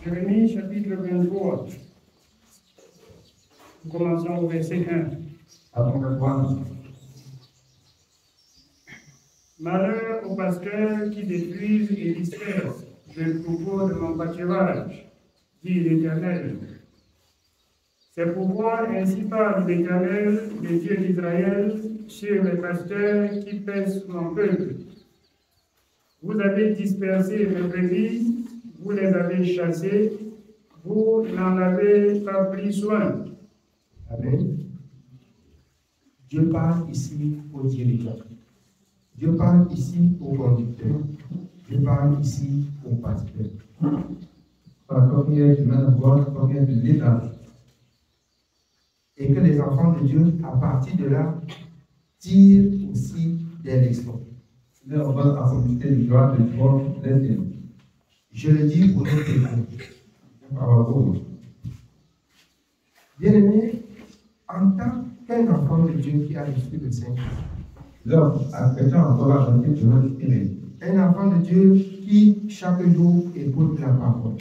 Jérémie chapitre 23. Nous commençons au verset 1. Malheur aux pasteurs qui détruisent et dispersent le troupeau de mon pâturage, dit l'Éternel. C'est pour voir ainsi parle l'Éternel, le Dieu d'Israël, sur les pasteurs qui pèsent mon peuple. Vous avez dispersé mes brebis, vous les avez chassés, vous n'en avez pas pris soin. Amen. Dieu parle ici aux dirigeants. Dieu parle ici aux conducteurs. Dieu parle ici aux pasteurs. Et que les enfants de Dieu, à partir de là, tirent aussi des leçons. Je le dis pour notre école. Bien-aimé, en tant qu'un enfant de Dieu qui a reçu le Saint-Esprit, un enfant de Dieu qui chaque jour écoute la parole.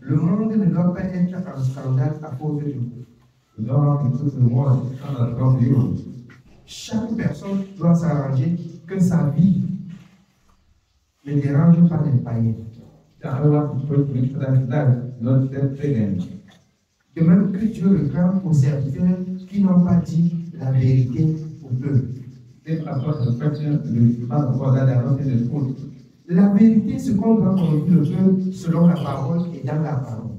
Le monde ne doit pas être en scandale à cause de vous. Chaque personne doit s'arranger que sa vie ne dérange pas les païens. De même que Dieu réclame aux serviteurs qui n'ont pas dit la vérité au peuple. La vérité, c'est qu'on doit conduire le peuple selon la parole et dans la parole.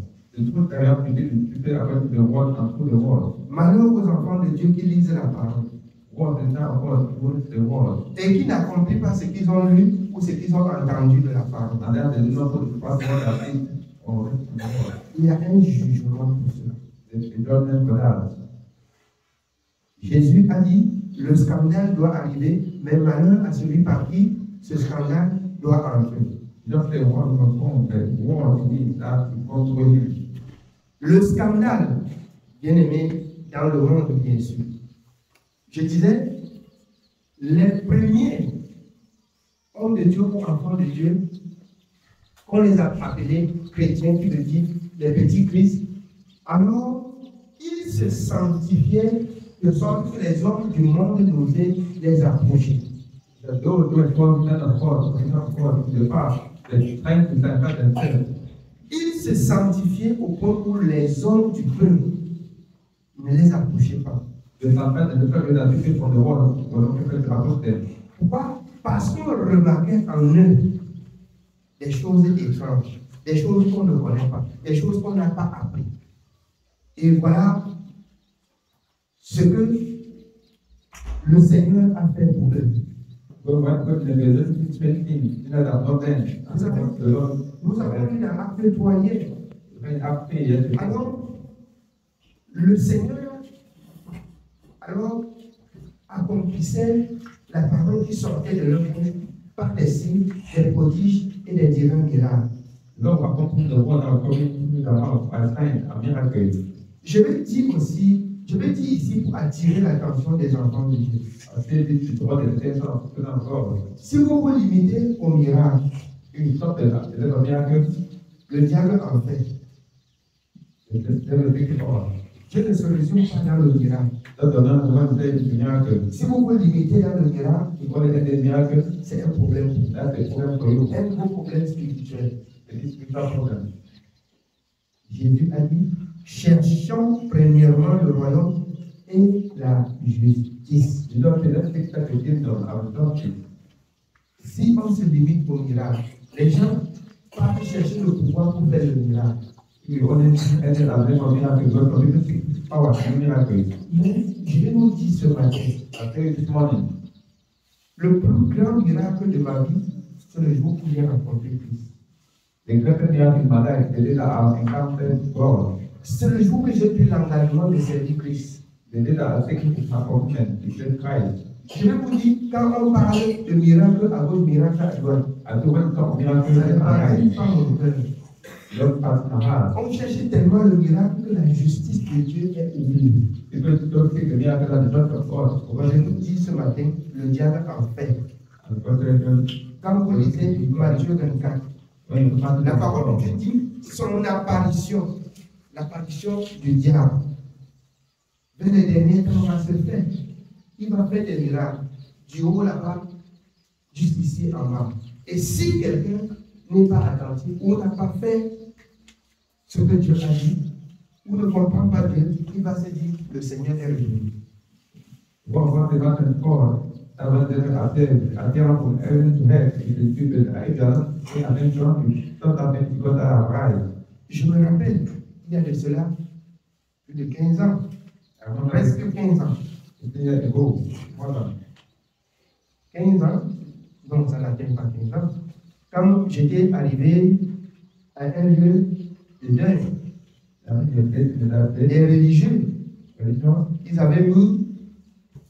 Malheur aux enfants de Dieu qui lisent la parole et qui n'accomplissent pas ce qu'ils ont lu ou ce qu'ils ont entendu de la parole. Il y a un jugement pour cela. Jésus a dit, le scandale doit arriver, mais malheur à celui par qui ce scandale doit entrer. Le scandale, bien aimé, dans le monde, bien sûr. Je disais, les premiers hommes de Dieu ou enfants de Dieu, qu'on les a appelés chrétiens, qui veut dire les petits Christ, alors ils se sanctifiaient de sorte que les hommes du monde n'osaient les approcher. Ils se sanctifiaient au point où les hommes du peuple ne les approchaient pas. Pourquoi? Parce qu'on remarquait en eux des choses étranges, des choses qu'on ne connaît pas, des choses qu'on n'a pas appris. Et voilà ce que le Seigneur a fait pour eux. Nous avons lu dans Acte 3 hier. Alors, le Seigneur accomplissait la parole qui sortait de leur bouche par des signes, des prodiges et des divins miracles. Je vais dire ici pour attirer l'attention des enfants de Dieu. Si vous vous limitez au miracle, le diable en fait. Dieu ne se résume pas dans le miracle. Si vous vous limitez dans le miracle, c'est un problème. Un gros problème spirituel. Jésus a dit, cherchons premièrement le royaume et la justice. Si on se limite au miracle, les gens partent chercher le pouvoir pour faire le miracle. Mais je vais vous dire ce matin, le plus grand miracle de ma vie, c'est le jour où j'ai rencontré Christ. C'est le jour que j'ai pris l'engagement de servir Christ. Je vais vous dire, quand on parle de miracle à gauche, miracle à droite, ça ne parle pas mon cœur. On cherchait tellement le miracle que la justice de Dieu est oubliée. Je vous dis ce matin, le diable en fait. Quand vous lisez Matthieu 24, La parole de Dieu dit son apparition, l'apparition du diable. Vers les derniers temps, va se faire. Il va faire des miracles, du haut là-bas, jusqu'ici en bas. Et si quelqu'un n'est pas attentif ou n'a pas fait ce que Dieu a dit, ou ne comprend pas Dieu, il va se dire le Seigneur est revenu. Je me rappelle, il y a de cela plus de 15 ans, presque 15 ans. 15 ans, donc ça n'atteint pas 15 ans, quand j'étais arrivé à un lieu de deuil, les religieux, ils avaient mis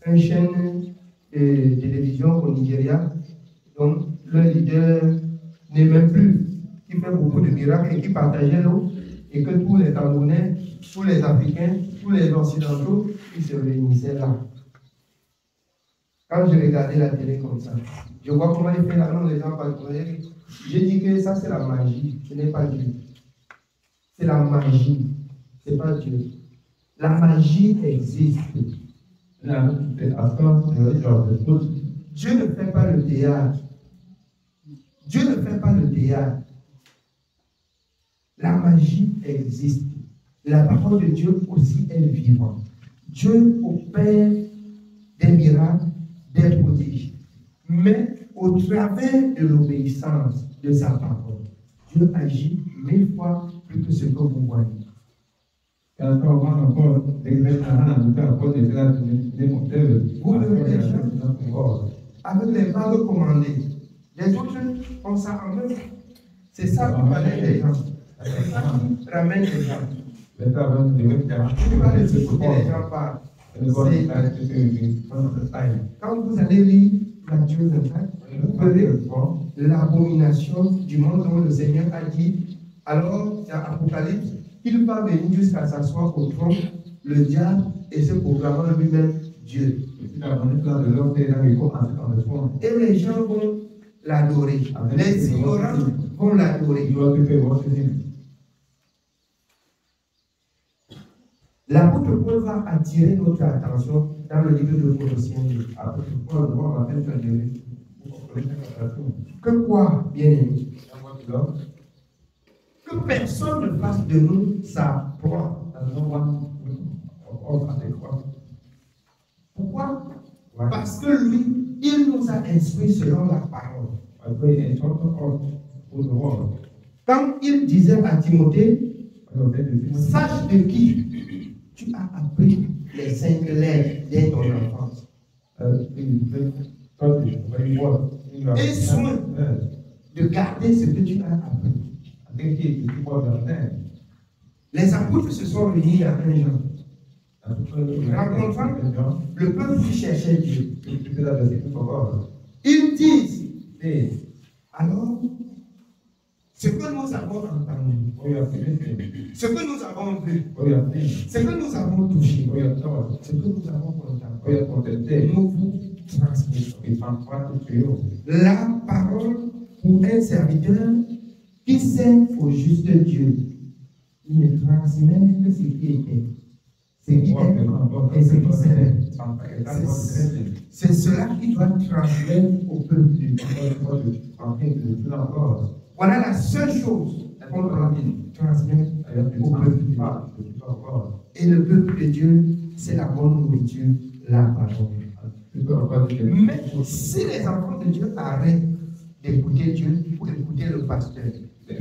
une chaîne de télévision au Nigeria, dont le leader n'est même plus, qui fait beaucoup de miracles et qui partageait l'eau, et que tous les Camerounais, tous les Africains, tous les Occidentaux, ils se réunissaient là. Quand je regardais la télé comme ça, je vois comment il fait la langue, les gens parlent. J'ai dit que ça c'est la magie, ce n'est pas Dieu. C'est la magie, ce n'est pas Dieu. La magie existe. Dieu ne fait pas le théâtre. Dieu ne fait pas le théâtre. La magie existe. La parole de Dieu aussi est vivante. Dieu opère des miracles, des prodiges. Mais au travers de l'obéissance de sa parole, Dieu agit 1000 fois plus que ce que vous voyez. Vous verrez les gens avec les balles commandées. Les autres font ça en même. C'est ça qui parlait des gens. C'est ça qui ramène les gens. Je ne sais pas de ce côté les gens parlent. Quand vous allez lire Matthieu 24, vous verrez l'abomination du monde dont le Seigneur a dit, alors, c'est Apocalypse, qu'il va venir jusqu'à s'asseoir au trône, le diable, et se proclamant lui-même Dieu. Et les gens vont l'adorer. Les ignorants vont l'adorer. L'apôtre Paul va attirer notre attention dans le livre de Colossiens. Que quoi, bien-aimé? Que personne ne fasse de nous sa proie. Pourquoi? Parce que lui, il nous a instruits selon la parole. Quand il disait à Timothée, sache de qui tu as appris les 5 lettres dès ton enfance. Et soin de garder ce que tu as appris. Les apôtres se sont réunis à un Jean. Rencontrant le peuple qui cherchait Dieu. Ils disent, alors, ce que nous avons entendu, ce que nous avons vu, ce que nous avons touché, ce que nous avons contemplé, nous vous transmettons. La parole pour un serviteur qui sert au juste Dieu. Il ne transmet que ce qui était. Ce qui est et ce qui serait. C'est cela qui doit transmettre au peuple de Dieu. Voilà la seule chose qu'on doit transmettre au peuple de Dieu. Et le peuple de Dieu, c'est la bonne nourriture, la parole. Mais si les enfants de Dieu arrêtent d'écouter Dieu pour écouter le pasteur, ils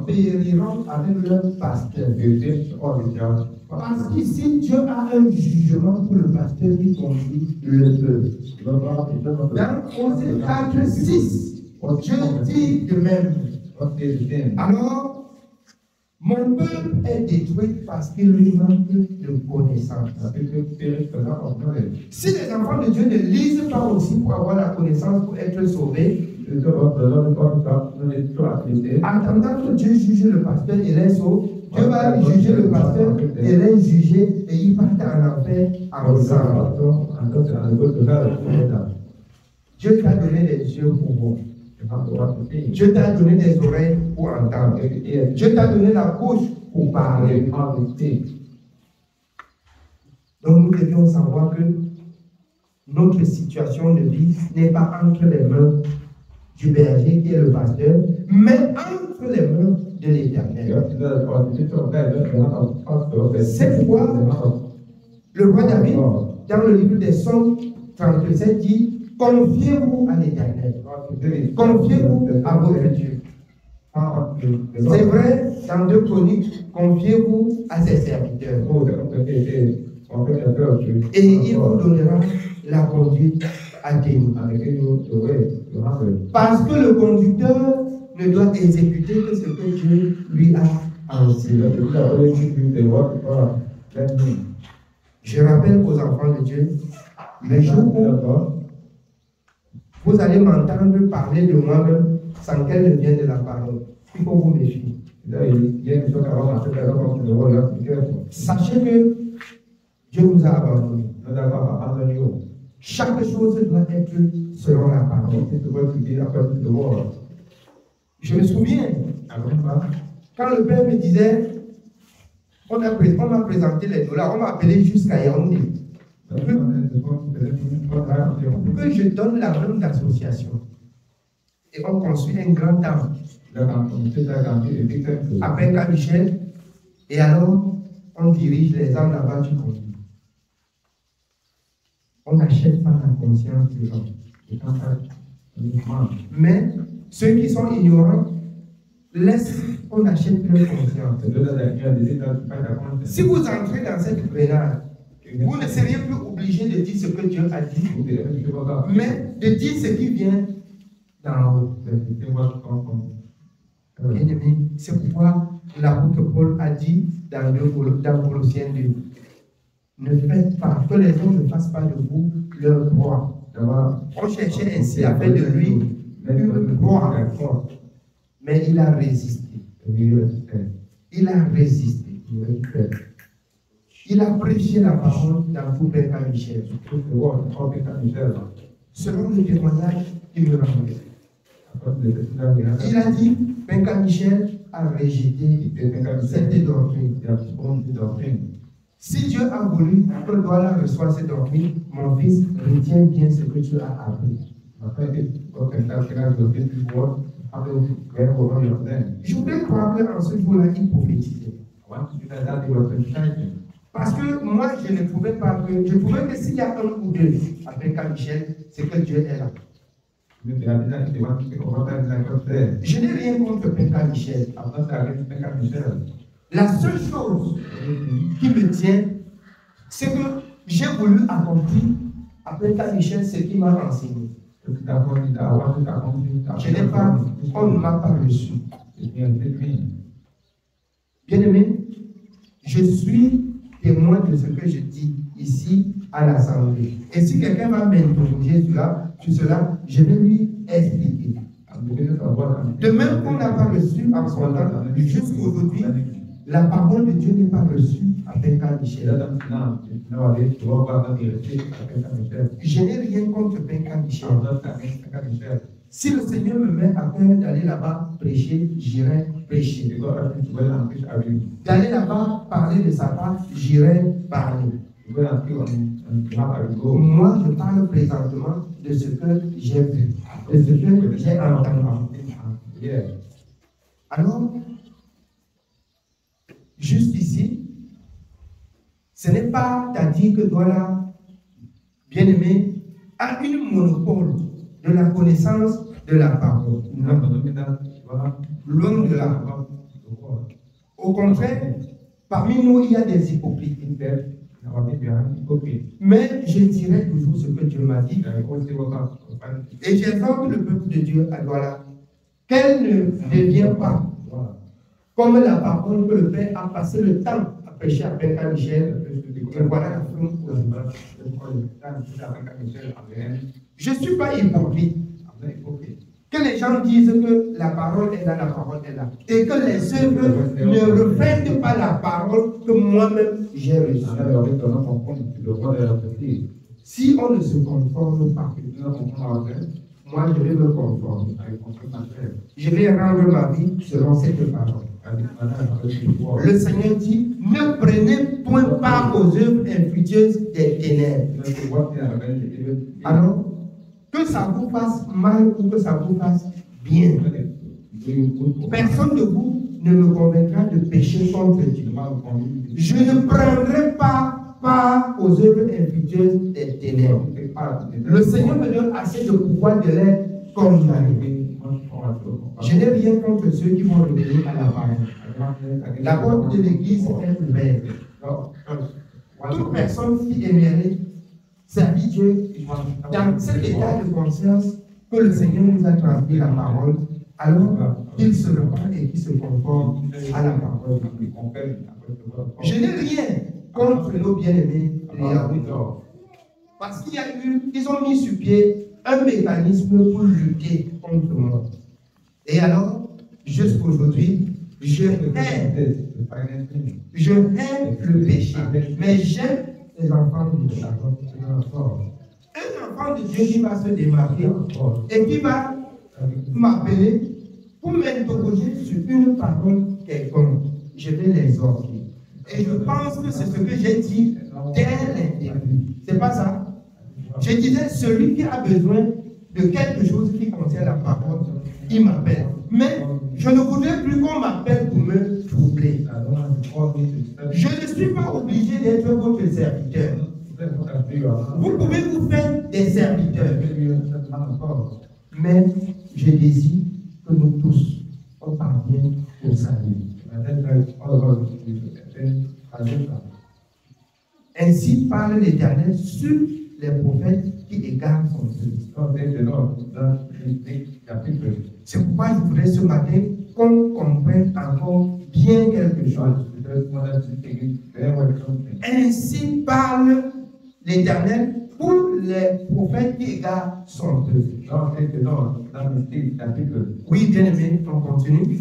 périront avec leur pasteur. Parce qu'ici, Dieu a un jugement pour le pasteur qui conduit le peuple. Dans Osée 4:6, Dieu dit de même. Alors, mon peuple est détruit parce qu'il lui manque de connaissance. Si les enfants de Dieu ne lisent pas aussi pour avoir la connaissance, pour être sauvés, attendant que Dieu juge le pasteur et les sauve, Dieu va juger le pasteur et les juger et ils partent en enfer ensemble. Dieu t'a donné les yeux pour voir. Dieu t'a donné des oreilles pour entendre. Dieu t'a donné la bouche pour parler. Donc nous devions savoir que notre situation de vie n'est pas entre les mains du berger qui est le pasteur, mais entre les mains de l'Éternel. Cette fois, le roi David, dans le livre des Psaumes 37, dit: confiez-vous à l'Éternel, confiez-vous à votre Dieu. C'est vrai, dans 2 Chroniques, confiez-vous à ses serviteurs. Et il vous donnera la conduite à tenir. Parce que le conducteur ne doit exécuter que ce que Dieu lui a enseigné. Je rappelle aux enfants de Dieu, le jour où vous allez m'entendre parler de moi-même sans qu'elle ne vienne de la parole, il faut vous méfier. Sachez que Dieu nous a abandonnés. Chaque chose doit être selon la parole. Je me souviens, quand le père me disait, on m'a présenté les dollars, on m'a appelé jusqu'à Yaoundé. Que je donne la même d'association. Et on construit un grand temple. Après Michel, et alors on dirige les âmes là-bas du conduit. On n'achète pas la conscience des gens. Mais ceux qui sont ignorants laissent qu'on achète leur conscience. Si vous entrez dans cette grenade, vous ne seriez plus obligé de dire ce que Dieu a dit, mais de dire ce qui vient d'en haut. Bien-aimé, c'est pourquoi l'apôtre Paul a dit dans Colossiens 2, ne faites pas que les hommes ne fassent pas de vous leur droit. On cherchait ainsi à faire de lui une droit, mais il a résisté. Il a résisté. Il a prêché la parole dans tout Pékin Michel. Selon le témoignage qu'il me rendait. Il a dit, Pékin Michel a rejeté cette doctrine. Si Dieu a voulu que Douala reçoive cette doctrine, mon fils, retiens bien ce que tu as appris. Je voudrais croire qu'en ce jour-là, il prophétisait. Parce que moi, je ne trouvais pas que. Je trouvais que s'il y a un ou deux après Michel, c'est que Dieu est là. Je n'ai rien contre Pékin Michel. La seule chose qui me tient, c'est que j'ai voulu accomplir après Michel ce qu'il m'a enseigné. Je n'ai pas, on ne m'a pas reçu. Bien-aimé, je suis témoin de ce que je dis ici à l'Assemblée. Et si quelqu'un va m'interroger sur cela, je vais lui expliquer. De même qu'on n'a pas reçu en son temps, jusqu'aujourd'hui, la parole de Dieu n'est pas reçue avec Michel. Je n'ai rien contre Pékin Michel. Si le Seigneur me met à cœur d'aller là-bas prêcher, j'irai prêcher. D'aller là-bas parler de sa part, j'irai parler. Moi, je parle présentement de ce que j'ai vu, de ce que j'ai entendu. Alors, juste ici, ce n'est pas à dire que Douala, bien-aimé, a une monopole de la connaissance de la parole. Non. Loin de la parole. Au contraire, parmi nous, il y a des hypocrites. Mais je dirai toujours ce que Dieu m'a dit. Et j'exhorte le peuple de Dieu à Douala qu'elle ne devienne pas comme la parole que le Père a passé le temps à prêcher à Pékin Michel. Et voilà la flamme. Je ne suis pas hypocrite. Que les gens disent que la parole est là, la parole est là. Et que les œuvres ne reflètent pas la parole que moi-même j'ai reçue. Si on ne se conforme pas, moi je vais me conformer. Je vais rendre ma vie selon cette parole. Le Seigneur dit, ne prenez point part aux œuvres infructueuses des ténèbres. Alors, que ça vous fasse mal ou que ça vous fasse bien, personne de vous ne me convaincra de pécher contre Dieu. Je ne prendrai pas part aux œuvres infructueuses des ténèbres. Le Seigneur me donne assez de pouvoir de les condamner. Je n'ai rien contre ceux qui vont revenir à la parole. La porte de l'église est ouverte. Toute personne qui aimerait servir Dieu dans cet état de conscience que le Seigneur nous a transmis la parole, alors qu'il se repent et qu'il se conforme à la parole. Je n'ai rien contre nos bien-aimés les Yahoudis. Parce qu'ils ont mis sur pied un mécanisme pour lutter contre moi. Et alors, jusqu'aujourd'hui, je hais le péché, mais j'aime les enfants de Dieu. Un enfant de Dieu qui va se démarquer et qui va m'appeler pour m'interroger sur une parole quelconque, je vais l'exhorter. Et je pense que c'est ce que j'ai dit dès l'interdit. C'est pas ça? Je disais, celui qui a besoin de quelque chose qui concerne la parole, il m'appelle. Mais je ne voudrais plus qu'on m'appelle pour me troubler. Je ne suis pas obligé d'être votre serviteur. Vous pouvez vous faire des serviteurs. Mais je désire que nous tous, on parvienne au salut. Ainsi parle l'Éternel sur les prophètes qui égarent son peuple. C'est pourquoi je voudrais ce matin qu'on comprenne encore bien quelque chose. Ainsi parle l'Éternel pour les prophètes qui égarent son peuple. Oui, bien aimé, on continue.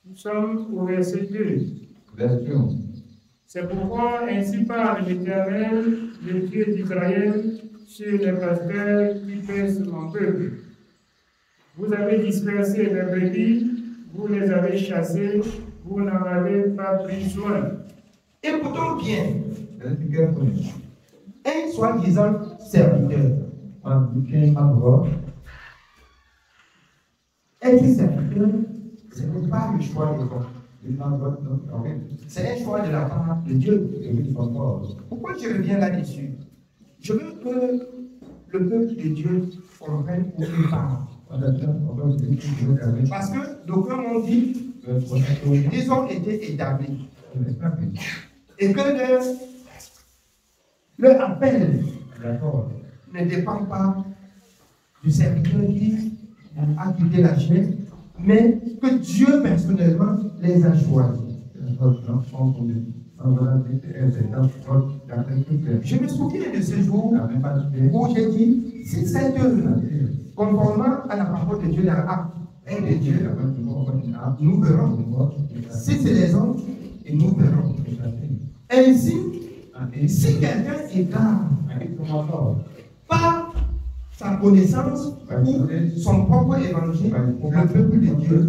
Nous sommes au verset 2. C'est pourquoi ainsi parle l'Éternel, le Dieu d'Israël, sur les pasteurs qui pèsent mon peuple. Vous avez dispersé les brebis, vous les avez chassés, vous n'en avez pas pris soin. Écoutons bien. Un soi-disant serviteur. Être serviteur, ce n'est pas le choix de l'homme. C'est un choix de la part de Dieu. Pourquoi je reviens là-dessus? Je veux que le peuple de Dieu comprenne où il parle. Parce que d'aucuns m'ont dit, ils ont été établis. Et que leur appel ne dépend pas du serviteur qui a quitté la chaîne, mais que Dieu personnellement les a choisis. Je me souviens de ce jour où j'ai dit, si cette œuvre, conformément à la parole de Dieu dans l'acte de Dieu, nous verrons. Si c'est les hommes, nous verrons. Ainsi, si quelqu'un égare par sa connaissance ou son propre évangile, le peuple de Dieu,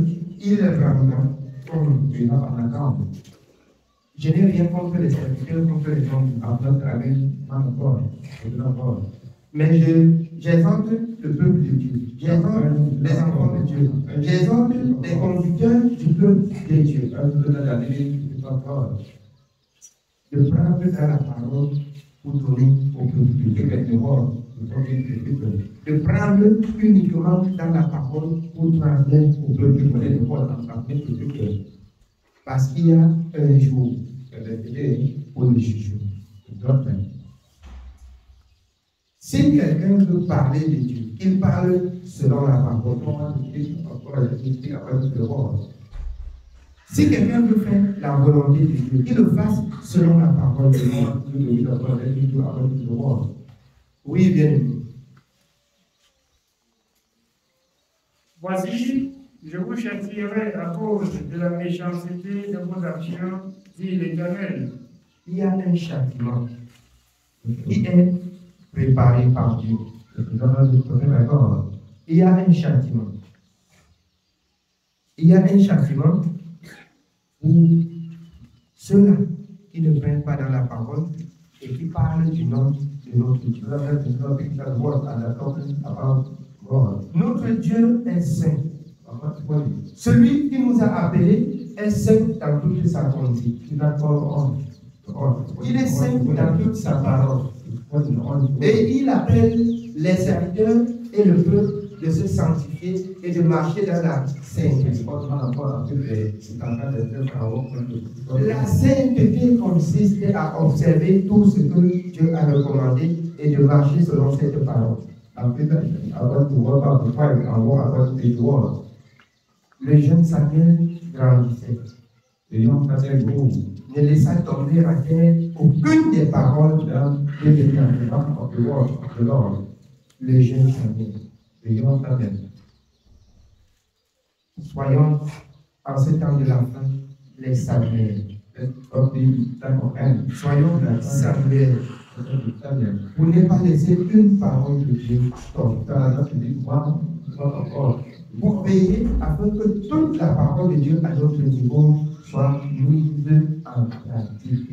il rendra compte. Je n'ai rien contre les serviteurs, contre les hommes. Mais j'exhorte le peuple de Dieu. J'exhorte les enfants de Dieu. J'exhorte les conducteurs du peuple de Dieu. De prendre dans la parole pour donner au peuple de Dieu. De prendre uniquement dans la parole pour transmettre au peuple de Dieu. Parce qu'il y a un jour pour le jugement. Si quelqu'un veut parler de Dieu, il parle selon la parole. Si quelqu'un veut faire la volonté de Dieu, qu'il le fasse selon la parole de Dieu. Oui, bien aimé. Voici, je vous châtierai à cause de la méchanceté de vos actions, dit l'Éternel. Il y a un châtiment qui est préparé par Dieu. Il y a un châtiment. Il y a un châtiment pour ceux-là qui ne prennent pas dans la parole et qui parlent du nom de notre Dieu. Notre Dieu est saint. Celui qui nous a appelés est saint dans toute sa conduite. Il est saint dans toute sa parole. Et il appelle les serviteurs et le peuple de se sanctifier et de marcher dans la sainteté. La sainteté consiste à observer tout ce que Dieu a recommandé et de marcher selon cette parole. Le jeune Samuel grandissait. Ne laissa tomber à terre aucune des paroles le jeune Samuel. Soyons en ce temps de la fin les Samuel. Soyons Samuel. Pour ne pas laisser une parole de Dieu tomber. Pour veiller afin que toute la parole de Dieu à notre niveau soit mise en pratique.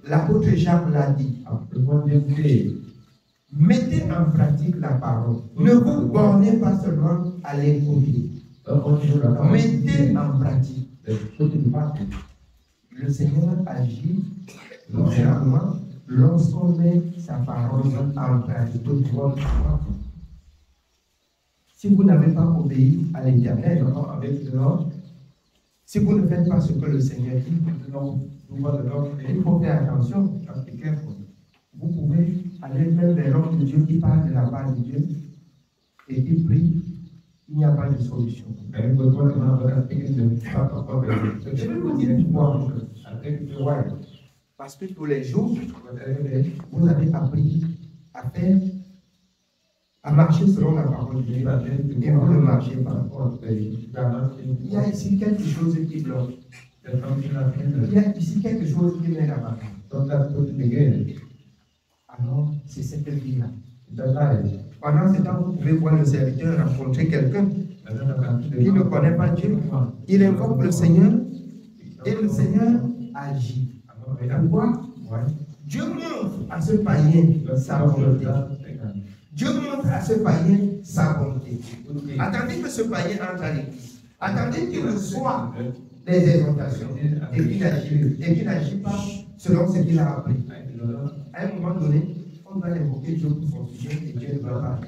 L'apôtre Jacques l'a dit. Mettez en pratique la parole. Ne vous bornez pas seulement à l'écouter. Mettez en pratique. Le Seigneur agit généralement lorsqu'on met sa parole en pratique. Si vous n'avez pas obéi à l'Éternel, si vous ne faites pas ce que le Seigneur dit, il faut faire attention. Vous pouvez aller même vers l'homme de Dieu qui parle de la part de Dieu et qui prie, il n'y a pas de solution. Je vais vous dire pourquoi. Parce que tous les jours, vous avez appris à faire, à marcher selon la parole de Dieu et vous ne marchez pas. Il y a ici quelque chose qui bloque. Il y a ici quelque chose qui met la barre. Alors, c'est cette vie-là. Pendant ce temps, vous pouvez voir le serviteur rencontrer quelqu'un qui ne connaît pas Dieu. Il invoque le Seigneur et le Seigneur agit. Pourquoi? Dieu montre à ce païen sa bonté. Dieu montre à ce païen sa bonté. Attendez que ce païen entre à l'église. Attendez qu'il reçoive des exhortations et qu'il n'agit pas selon ce qu'il a appris. À un moment donné, on va invoquer Dieu pour son sujet et Dieu ne va pas.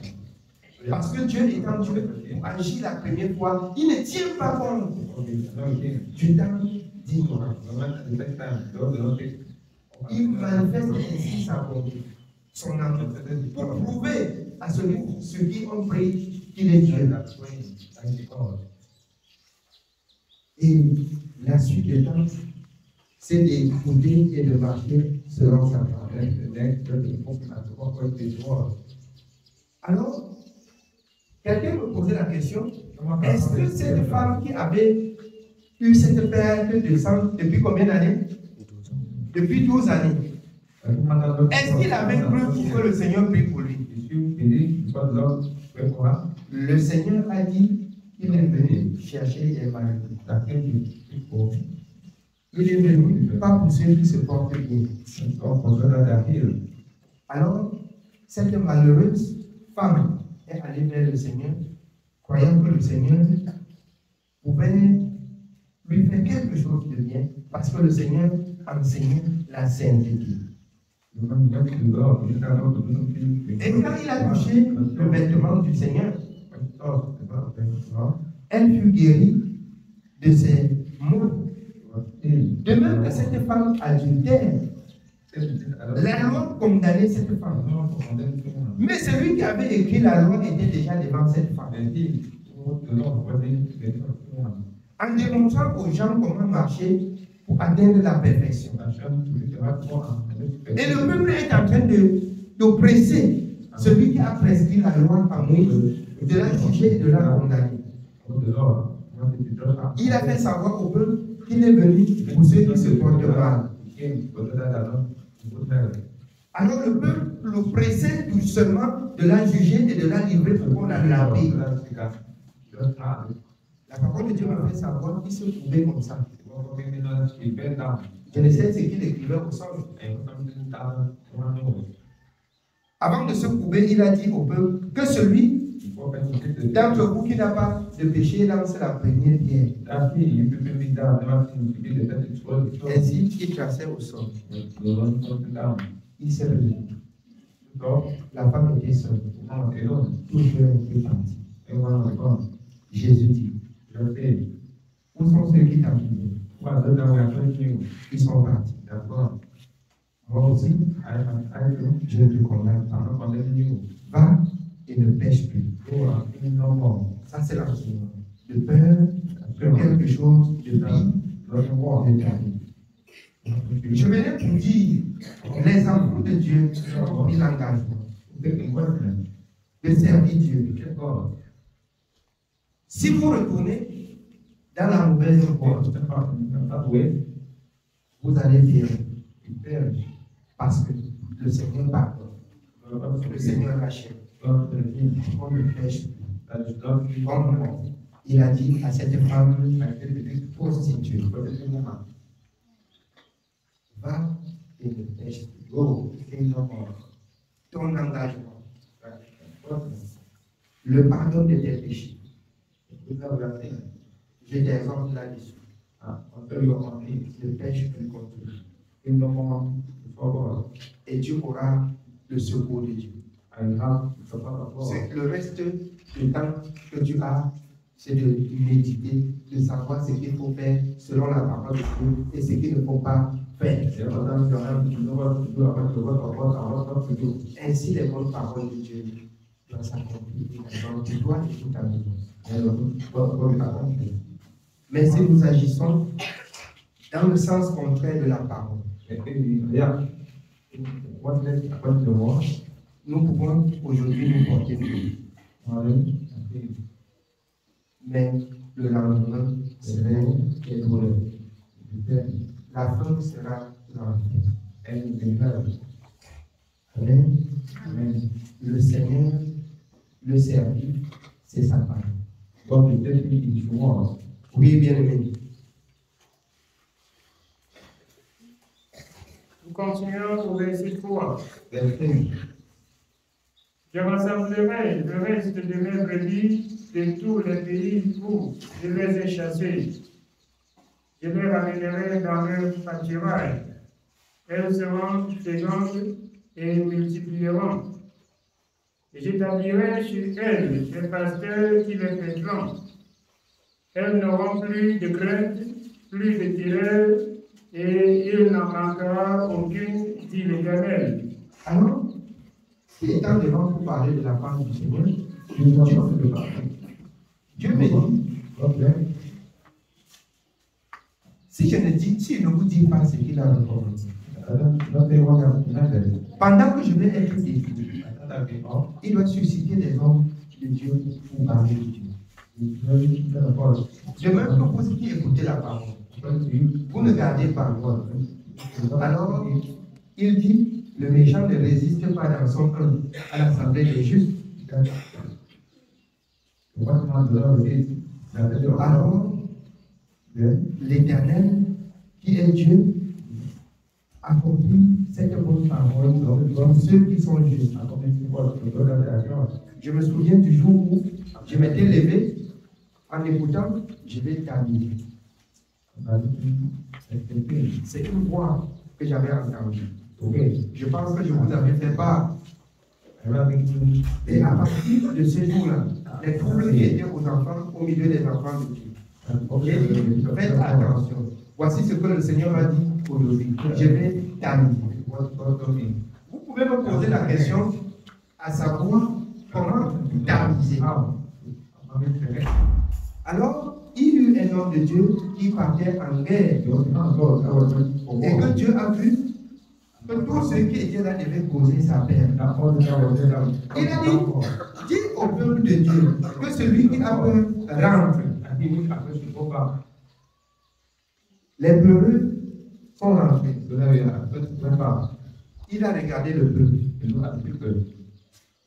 Parce que Dieu étant Dieu, pour agir la première fois, il ne tient pas compte du temps d'ignorance. Il manifeste ainsi sa bonté, son amour, pour prouver à ceux qui ont pris qu'il est Dieu. Et la suite des temps, c'est d'écouter et de marcher selon sa parole. Alors, quelqu'un me posait la question, est-ce que cette femme qui avait eu cette perte de sang depuis combien d'années? Depuis 12 années. Est-ce qu'il avait cru pour que le Seigneur prie pour lui? Le Seigneur a dit qu'il est venu chercher les malades. Il est venu pas pour ceux qui se portent bien. Alors, cette malheureuse femme est allée vers le Seigneur, croyant que le Seigneur pouvait lui faire quelque chose de bien, parce que le Seigneur enseignait la sainteté. Et quand il a touché le vêtement du Seigneur, elle fut guérie de ses maux. De même que cette femme adultère, la loi condamnait cette femme. Mais celui qui avait écrit la loi était déjà devant cette femme. En démontrant aux gens comment marcher pour atteindre la perfection. Et le peuple est en train d'oppresser celui qui a prescrit la loi à Moïse, de la juger et de la condamner. Il a fait savoir au peuple qu'il est venu pour ceux qui se portent mal. Alors le peuple le pressait doucement de la juger et de la livrer pour qu'on la laver. La parole de Dieu me fait savoir qu'il se trouvait comme ça. Je ne sais ce qu'il écrivait au sol. Avant de se couper, il a dit au peuple que celui d'entre vous qui n'a pas de péché lance la première pierre. Ainsi, il traçait au sol. Il s'est levé. La femme était seule. Tout le monde était parti. Jésus dit, où sont ceux qui t'ont suivi? Ils sont partis. Moi aussi, je ne te condamne pas. Va et ne pêche plus. Ça, c'est l'enseignement. De peur que quelque chose de pire ne t'arrive. Je venais pour dire, les enfants de Dieu ont pris l'engagement de servir Dieu. Si vous retournez dans la mauvaise voie, vous allez perdre. Parce que le Seigneur pardonne. Le Seigneur rachète. On ne pêche plus. Il a dit à cette femme prostituée, va et ne pêche plus. Ton engagement, le pardon de tes péchés. Je t'exhorte là-dessus. Ne pêche plus contre lui. Et tu auras le secours de Dieu. Le reste du temps que tu as, c'est de méditer, de savoir ce qu'il faut faire selon la parole de Dieu et ce qu'il ne faut pas faire. Ainsi, les bonnes paroles de Dieu doivent s'accomplir dans toi et toute ta maison. Mais si nous agissons dans le sens contraire de la parole, nous pouvons aujourd'hui nous porter plus. Mais le lendemain serait douloureux. La fin sera l'enfer. Amen. Le Seigneur, le servir, c'est sa parole. Oui, bien aimé. Nous continuons au verset 3. Je rassemblerai le reste de mes brebis de tous les pays où je les ai chassés. Je les ramènerai dans leur pâturage. Elles seront fécondes et multiplieront. Et j'établirai sur elles des pasteurs qui les paîtront. Elles n'auront plus de crainte, plus de terreur, et il n'en manquera aucune, dit l'Éternel. Alors, il est temps devant pour parler de la part du Seigneur. Dieu me dit, si je ne vous dis pas ce qu'il a recommandé, pendant que je vais être détruit, il doit susciter des hommes de Dieu pour parler de Dieu. De même que vous qui écoutez la parole, vous ne gardez pas. Alors, il dit, le méchant ne résiste pas dans son camp à l'assemblée des justes. Alors, l'Éternel, qui est Dieu, accomplit cette bonne parole dans ceux qui sont justes. Je me souviens du jour où je m'étais levé, en écoutant, je vais terminer. C'est une voix que j'avais entendue. Je pense que je vous avais fait part. Et à partir de ce jour-là, les troubles qui étaient aux enfants, au milieu des enfants de Dieu, j'ai dit, faites attention. Voici ce que le Seigneur a dit aujourd'hui. Je vais terminer. Vous pouvez me poser la question à savoir comment terminer. Alors, il y eut un homme de Dieu qui partait en guerre. Et que Dieu a vu que tous ceux qui étaient là devaient causer sa perte. Il a dit, dis au peuple de Dieu que celui qui a peur rentre. Les pleureux sont rentrés. il a regardé le peuple.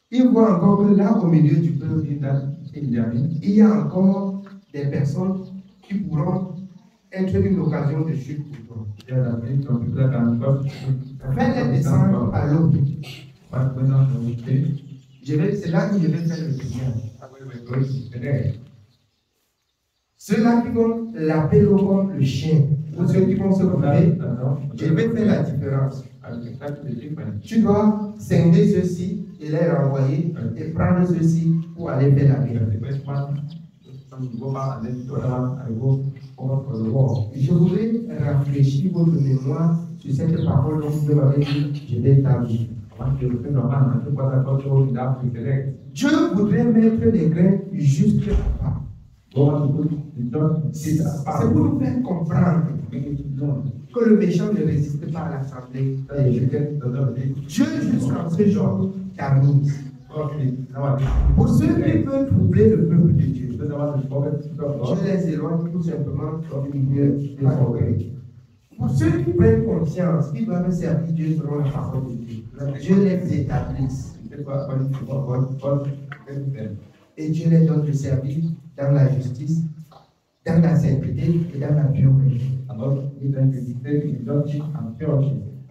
Il voit encore que là, au milieu du peuple, il y a encore des personnes qui pourront être une occasion de chute pour toi. Fais-les descendre à l'eau. C'est là que je vais faire le témoignage. Ceux-là qui vont l'appeler comme le chien, ou ceux qui vont se couper, je vais faire la différence. Tu dois scinder ceux-ci et les renvoyer et prendre ceux-ci pour aller faire la guerre. Je voudrais rafraîchir votre mémoire sur cette parole dont vous m'avez dit, je vais t'amener. Dieu voudrait mettre des grains juste à part. C'est pour nous faire comprendre que le méchant ne résiste pas à l'assemblée. Dieu, jusqu'à ce jour, t'a mis. Pour ceux qui veulent troubler le peuple de Dieu, Dieu les éloigne tout simplement du milieu de son cœur. Pour ceux qui prennent conscience qu'ils doivent servir Dieu selon la parole de Dieu, Dieu les établisse. Et Dieu les donne de servir dans la justice, dans la sainteté et dans la pureté. Amen.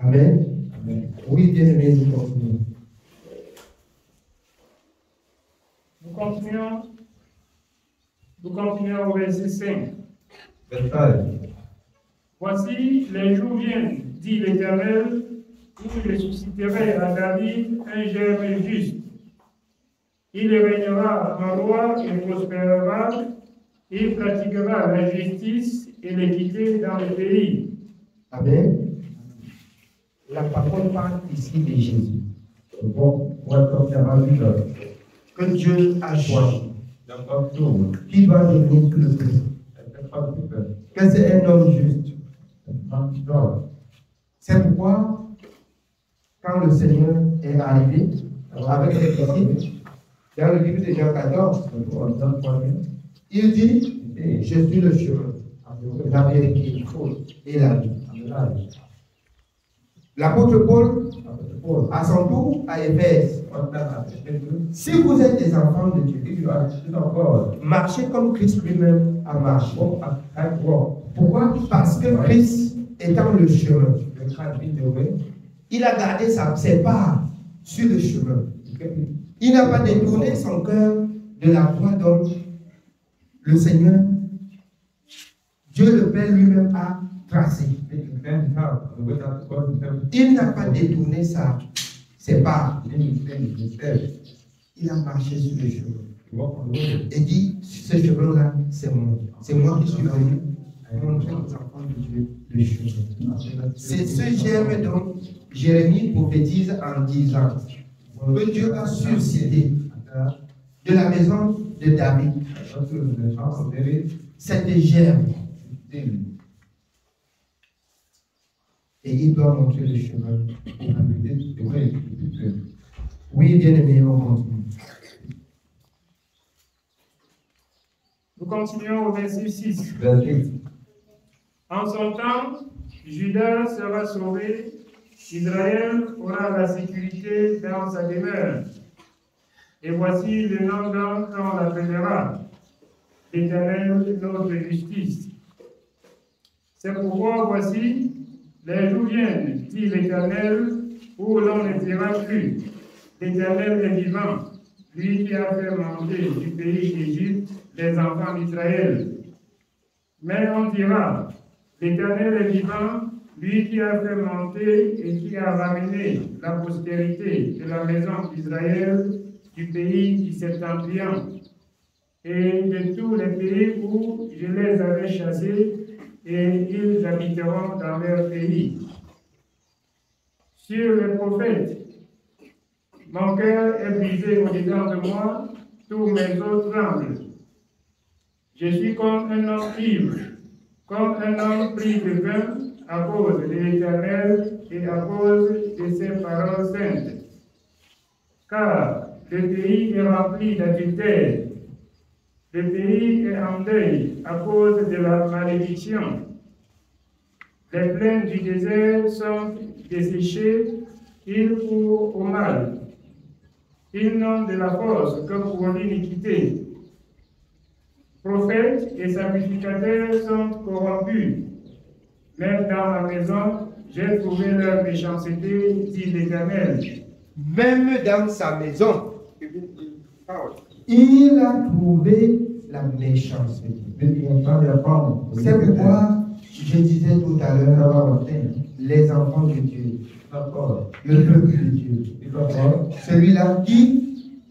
Amen. Oui, bien aimé, nous continuons. Nous continuons au verset 5. Voici, les jours viennent, dit l'Éternel, où je susciterai à David un germe juste. Il régnera en roi et prospérera, il pratiquera la justice et l'équité dans le pays. Amen. La parole parle ici de Jésus. Que Dieu a choisi. Qui va devenir tout le peuple. Que c'est un homme juste. C'est pourquoi, quand le Seigneur est arrivé avec les disciples, dans le livre de Jean 14, il dit, je suis le chemin, la vérité et la vie. L'apôtre Paul, à son tour, à Éphèse, si vous êtes des enfants de Dieu, marchez comme Christ lui-même a marché. Pourquoi? Parce que Christ étant le chemin, il a gardé ses pas sur le chemin. Il n'a pas détourné son cœur de la voie dont le Seigneur, Dieu le Père lui-même a tracé. Il n'a pas détourné ses pas. Il a marché sur le chemin. Et dit, ce chemin-là, c'est moi. C'est moi qui suis venu montrer aux enfants de Dieu le chemin. C'est ce germe dont Jérémie prophétise en disant que Dieu a suscité de la maison de David cette germe. Et il doit montrer le chemin. Oui, bien aimé, on continue. Nous continuons au verset 6. En son temps, Judas sera sauvé, Israël aura la sécurité dans sa demeure. Et voici le nom qu'on l'appellera, l'Éternel notre justice. C'est pourquoi voici, les jours viennent, dit l'Éternel, où l'on ne dira plus. L'Éternel est vivant, lui qui a fait monter du pays d'Égypte les enfants d'Israël. Mais on dira, l'Éternel est vivant, lui qui a fait monter et qui a ramené la postérité de la maison d'Israël du pays du Septentrion et de tous les pays où je les avais chassés, et ils habiteront dans leur pays. Sur les prophètes, mon cœur est brisé au-dedans de moi, tous mes os tremblent. Je suis comme un homme ivre, comme un homme pris de vin à cause de l'Éternel et à cause de ses paroles saintes. Car le pays est rempli d'adultère. Le pays est en deuil à cause de la malédiction. Les plaines du désert sont desséchées il court au mal. Ils n'ont de la force que pour l'iniquité. Prophètes et sacrificateurs sont corrompus. Même dans ma maison, j'ai trouvé leur méchanceté, dit l'Éternel. Même dans sa maison, il a trouvé la méchanceté. C'est pourquoi je disais tout à l'heure, les enfants de Dieu, le peuple de Dieu, celui-là qui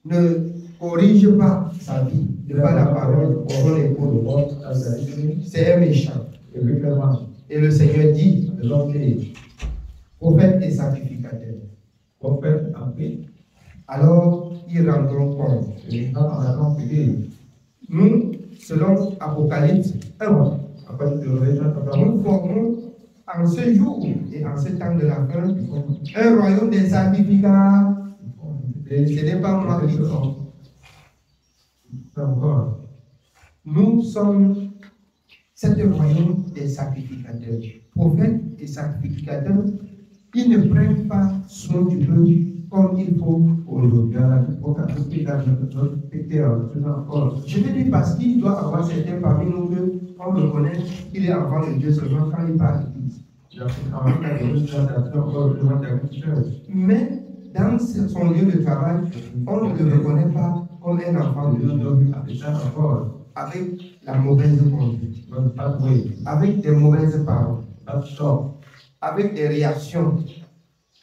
ne corrige pas sa vie, de pas la parole, c'est un méchant. Et le Seigneur dit, prophète et sacrificateur. Alors, ils rendront compte. Nous, selon Apocalypse 1, nous formons en ce jour et en ce temps de la fin un royaume des sacrificats. Ce n'est pas moi qui dis. Nous sommes cet royaume des sacrificateurs. Prophètes et sacrificateurs, ils ne prennent pas soin du peuple comme il faut aujourd'hui. Je te dis parce qu'il doit y avoir certains parmi nous qu'on reconnaît qu'il est enfant de Dieu seulement quand il parle d'église. Mais dans son lieu de travail, on ne le reconnaît pas comme un enfant de Dieu. Avec la mauvaise conduite, avec des mauvaises paroles, avec des réactions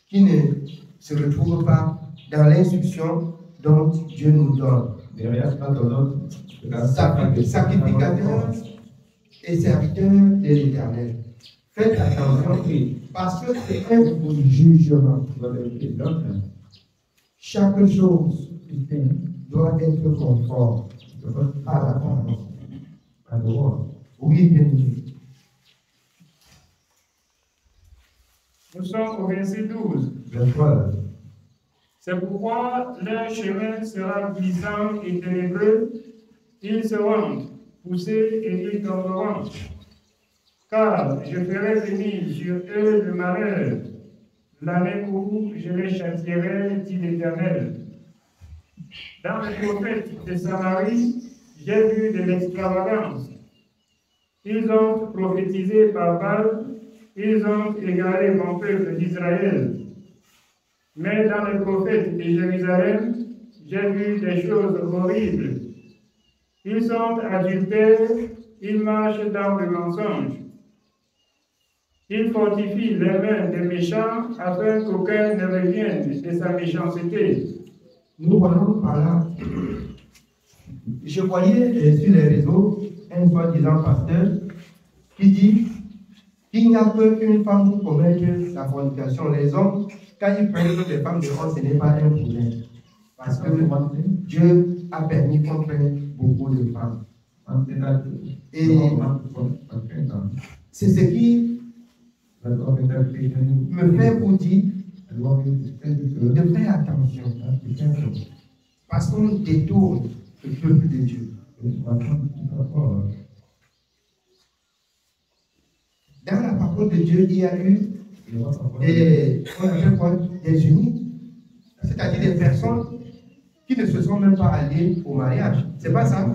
qui ne se retrouvent pas dans l'instruction dont Dieu nous donne. Sacrificateurs et serviteurs de l'Éternel. Faites attention parce que c'est un jugement. Chaque chose doit être conforme à la parole. Oui, bien sûr. Nous sommes au verset 12. C'est pourquoi leur chemin sera glissant et ténébreux. Ils seront poussés et ils tomberont. Car je ferai venir sur eux le malheur, l'année où je les châtierai, dit l'Éternel. Dans les prophètes de Samarie, j'ai vu de l'extravagance. Ils ont prophétisé par Baal, ils ont égaré mon peuple d'Israël. Mais dans les prophètes de Jérusalem, j'ai vu des choses horribles. Ils sont adultères, ils marchent dans le mensonge. Ils fortifient les mains des méchants afin qu'aucun ne revienne de sa méchanceté. Nous voyons par là. Je voyais sur les réseaux un soi-disant pasteur qui dit qu'il n'y a qu'une femme pour commettre la fornication. Les hommes, quand ils prennent les femmes de honte, ce n'est pas un problème. Parce que Dieu a permis qu'on prenne beaucoup de femmes. Et c'est ce qui me fait vous dire de faire attention. Parce qu'on détourne le peuple de Dieu. Dans la parole de Dieu, il y a eu des unis, c'est-à-dire des personnes qui ne se sont même pas alliées au mariage. C'est pas ça.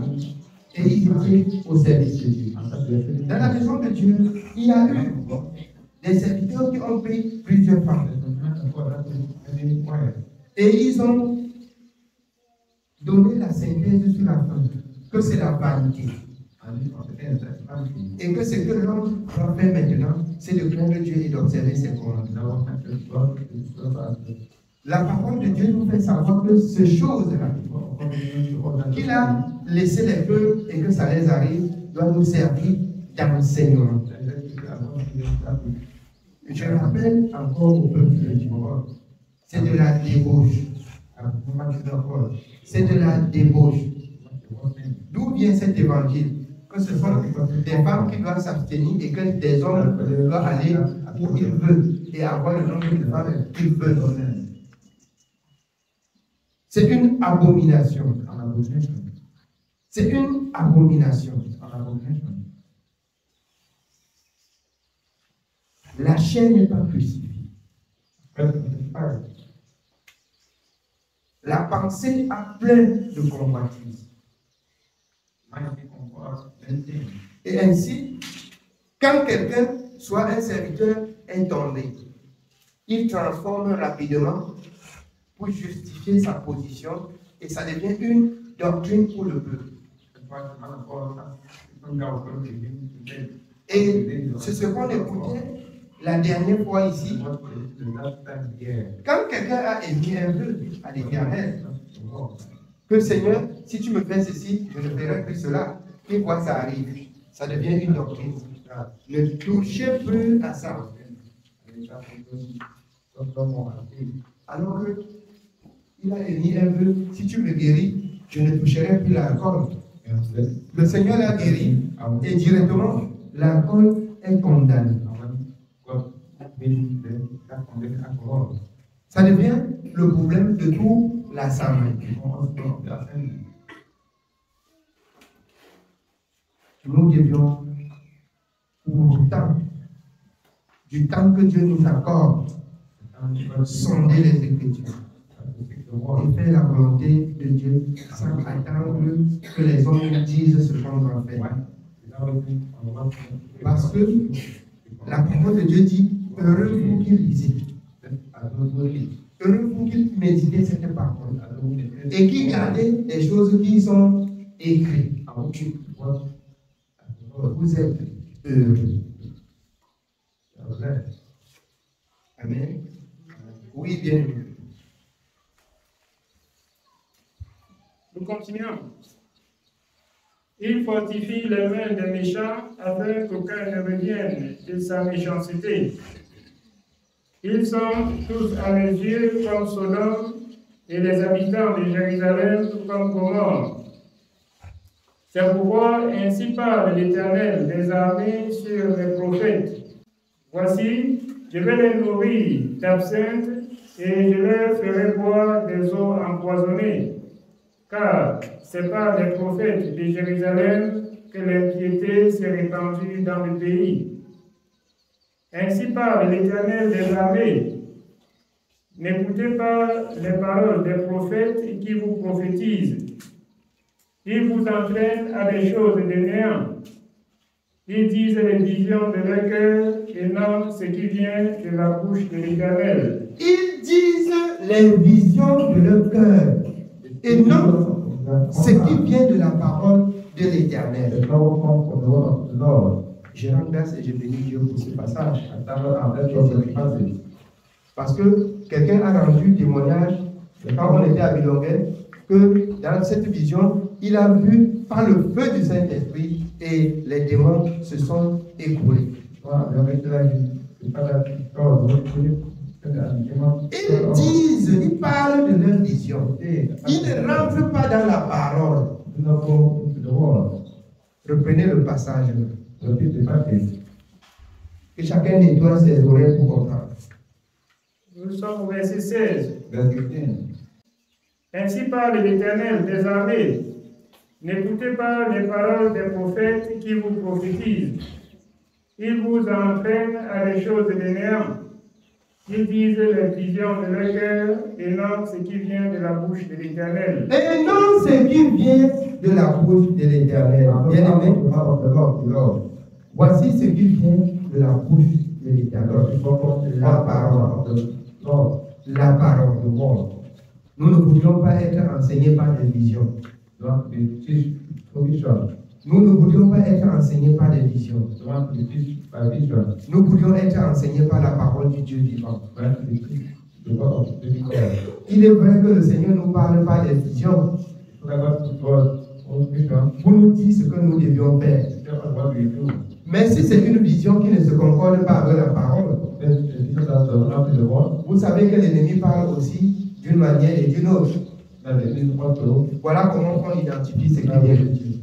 Et ils étaient au service de Dieu. Dans la maison de Dieu, il y a eu des serviteurs qui ont pris plusieurs femmes. Et ils ont donné la synthèse sur la femme, que c'est la vanité. Et que ce que l'homme doit faire maintenant, c'est de craindre Dieu et d'observer ses commandements. La parole de Dieu nous fait savoir que ces choses-là, qu'il a laissé les peuples et que ça les arrive, doit nous servir d'enseignement. Je rappelle encore au peuple de Dieu, c'est de la débauche. C'est de la débauche. D'où vient cet évangile? Que ce sont des femmes qui doivent s'abstenir et que des hommes doivent aller où ils veulent et avoir le nombre de femmes qu'ils veulent. C'est une abomination. C'est une abomination. La chair n'est pas crucifiée. La pensée a plein de convoitises. Et ainsi, quand quelqu'un, soit un serviteur, est tombé, il transforme rapidement pour justifier sa position et ça devient une doctrine pour le peuple. Et c'est ce qu'on écoutait la dernière fois ici. Quand quelqu'un a émis un vœu à l'Éternel, que Seigneur, si tu me fais ceci, je ne ferai plus cela, et quoi ça arrive, ça devient une doctrine. Ne touchez plus à ça. Alors qu'il a émis un vœu, si tu me guéris, je ne toucherai plus l'alcool. Le Seigneur l'a guéri et directement l'alcool est condamné. Ça devient le problème de toute l'assemblée. Nous devions, pour du temps que Dieu nous accorde, sonder les Écritures et faire la volonté de Dieu sans attendre que les hommes nous disent ce qu'on doit faire. Parce que la parole de Dieu dit, heureux vous qui lisez, heureux vous qui méditez cette parole et qui gardez les choses qui sont écrites. Vous êtes heureux. Amen. Oui, bien. Nous continuons. Il fortifie les mains des méchants afin qu'aucun ne revienne de sa méchanceté. Ils sont tous à mes yeux comme Sodome et les habitants de Jérusalem comme Gomorrhe. C'est pourquoi ainsi parle l'Éternel des armées sur les prophètes. Voici, je vais les nourrir d'absinthe et je leur ferai boire des eaux empoisonnées. Car c'est par les prophètes de Jérusalem que l'impiété s'est répandue dans le pays. Ainsi parle l'Éternel des armées. N'écoutez pas les paroles des prophètes qui vous prophétisent. Ils vous entraînent à des choses de néant. Ils disent les visions de leur cœur et non ce qui vient de la bouche de l'Éternel. Ils disent les visions de leur cœur et non ce qui vient de la parole de l'Éternel. Je rends grâce et je bénis Dieu pour ce passage. Parce que quelqu'un a rendu témoignage quand on était à Bilonguet que dans cette vision, il a vu par le feu du Saint-Esprit et les démons se sont écoulés. Ils disent, ils parlent de leur vision. Ils ne rentrent pas dans la parole. Reprenez le passage. Que chacun nettoie ses oreilles pour comprendre. Nous sommes au verset 16. Ainsi parle l'Éternel des armées. N'écoutez pas les paroles des prophètes qui vous prophétisent. Ils vous entraînent à des choses de néant. Ils disent les visions de leur cœur et non ce qui vient de la bouche de l'Éternel. Et non ce qui vient de la bouche de l'Éternel. Bien-aimé, voici ce qui vient de la bouche de l'Éternel. La parole. La parole de monde. Nous ne voulions pas être enseignés par des visions. Nous ne voulions pas être enseignés par des visions. Nous voulions être enseignés par la parole du Dieu vivant. Il est vrai que le Seigneur nous parle par des visions pour nous dire ce que nous devions faire. Mais si c'est une vision qui ne se concorde pas avec la parole, vous savez que l'ennemi parle aussi d'une manière et d'une autre. Voilà comment on identifie ce qui vient de Dieu.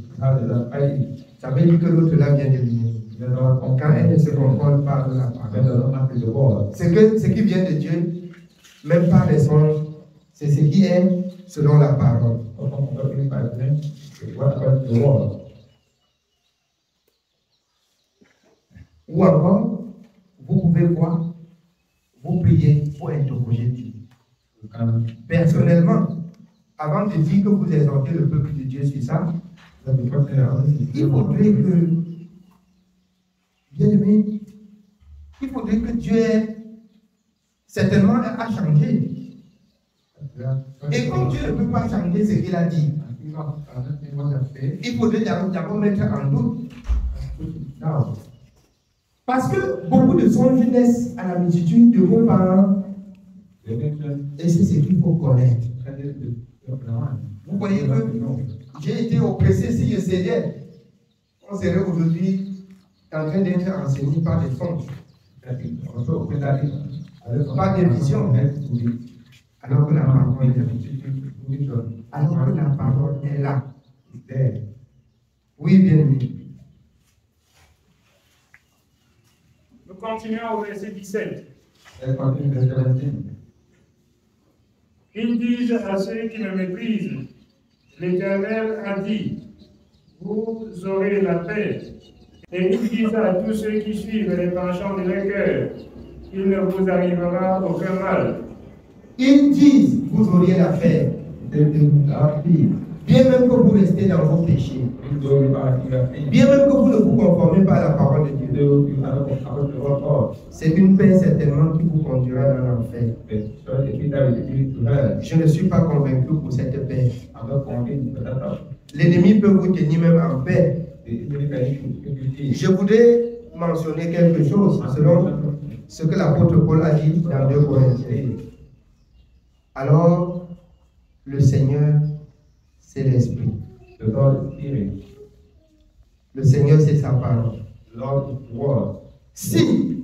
Ça veut dire que l'autre là vient de lui. Quand elle ne se concorde pas avec la parole. Ce qui vient de Dieu, même par les songes, c'est ce qui est selon la parole. Ou encore, vous pouvez voir vous priez pour interroger Dieu. Personnellement, avant de dire que vous exhortez le peuple de Dieu sur ça, il faudrait que, bien aimé, il faudrait que Dieu certainement a changé. Et comme Dieu ne peut pas changer ce qu'il a dit, il faudrait d'abord mettre en doute. Parce que beaucoup de songes naissent à la multitude de vos parents. Et c'est ce qu'il faut connaître. Vous voyez que j'ai été oppressé si je cédais. On serait aujourd'hui en train d'être enseigné par des songes. Pas de vision. Alors que la parole est là. Alors que la parole est là. Oui, bien aimé. Nous continuons au verset 17. Ils disent à ceux qui me méprisent, l'Éternel a dit, vous aurez la paix. Et ils disent à tous ceux qui suivent les penchants de leur cœur, il ne vous arrivera aucun mal. Ils disent, vous auriez la paix. Bien même que vous restez dans vos péchés. Bien même que vous ne vous conformez pas à la parole de Dieu. C'est une paix certainement qui vous conduira dans l'enfer. Je ne suis pas convaincu pour cette paix. L'ennemi peut vous tenir même en paix. Je voudrais mentionner quelque chose selon ce que l'apôtre Paul a dit dans 2 Corinthiens. Alors, le Seigneur, c'est l'Esprit. Le Seigneur, c'est sa parole. Si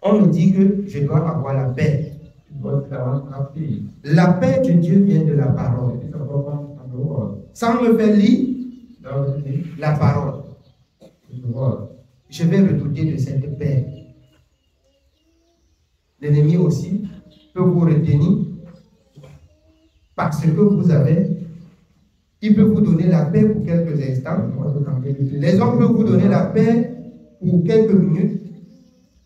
on me dit que je dois avoir la paix, la paix de Dieu vient de la parole. Sans me faire lire la parole, je vais redouter de cette paix. L'ennemi aussi peut vous retenir parce que vous avez, il peut vous donner la paix pour quelques instants. Les hommes peuvent vous donner la paix pour quelques minutes,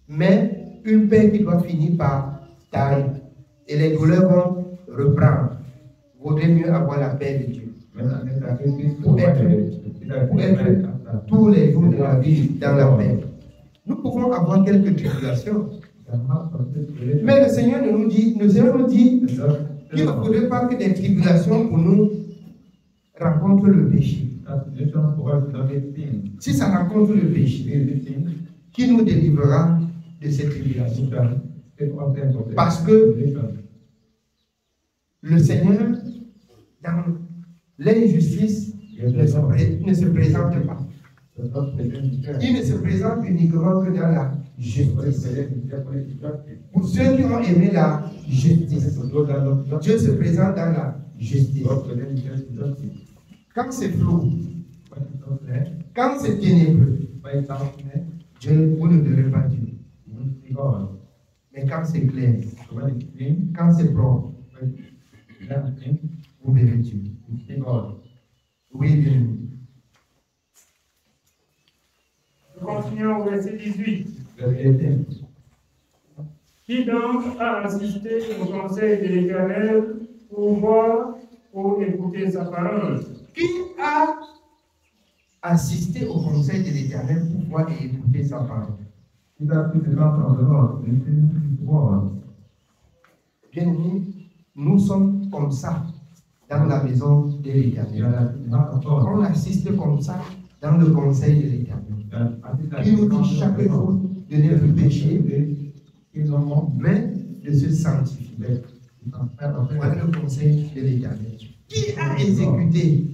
mais une paix qui doit finir par taire. Et les douleurs vont reprendre. Vaudrait mieux avoir la paix de Dieu. Pour être tous les jours de la vie dans la paix. Nous pouvons avoir quelques tribulations. Mais le Seigneur nous dit qu'il ne faudrait pas que des tribulations pour nous rencontrent le péché. Si ça rencontre le péché, qui nous délivrera de ces tribulations? Parce que le Seigneur, dans l'injustice, ne se présente pas. Il ne se présente uniquement que dans la justice. Pour ceux qui ont aimé la justice, Dieu se présente dans la justice. Quand c'est flou, quand c'est ténébreux, Dieu, vous ne verrez pas Dieu. Mais quand c'est clair, quand c'est propre, vous verrez Dieu. Oui, bien. Nous continuons au verset 18. Qui donc a assisté au conseil de l'Éternel pour voir, pour écouter sa parole? Qui a assisté au conseil de l'Éternel pour voir et écouter sa parole? Bien aimés, nous sommes comme ça dans la maison de l'Éternel. On assiste comme ça dans le conseil de l'Éternel. Il nous dit chaque jour de ne plus pécher, mais de se sanctifier. Voilà le conseil de l'Éternel. Qui a exécuté?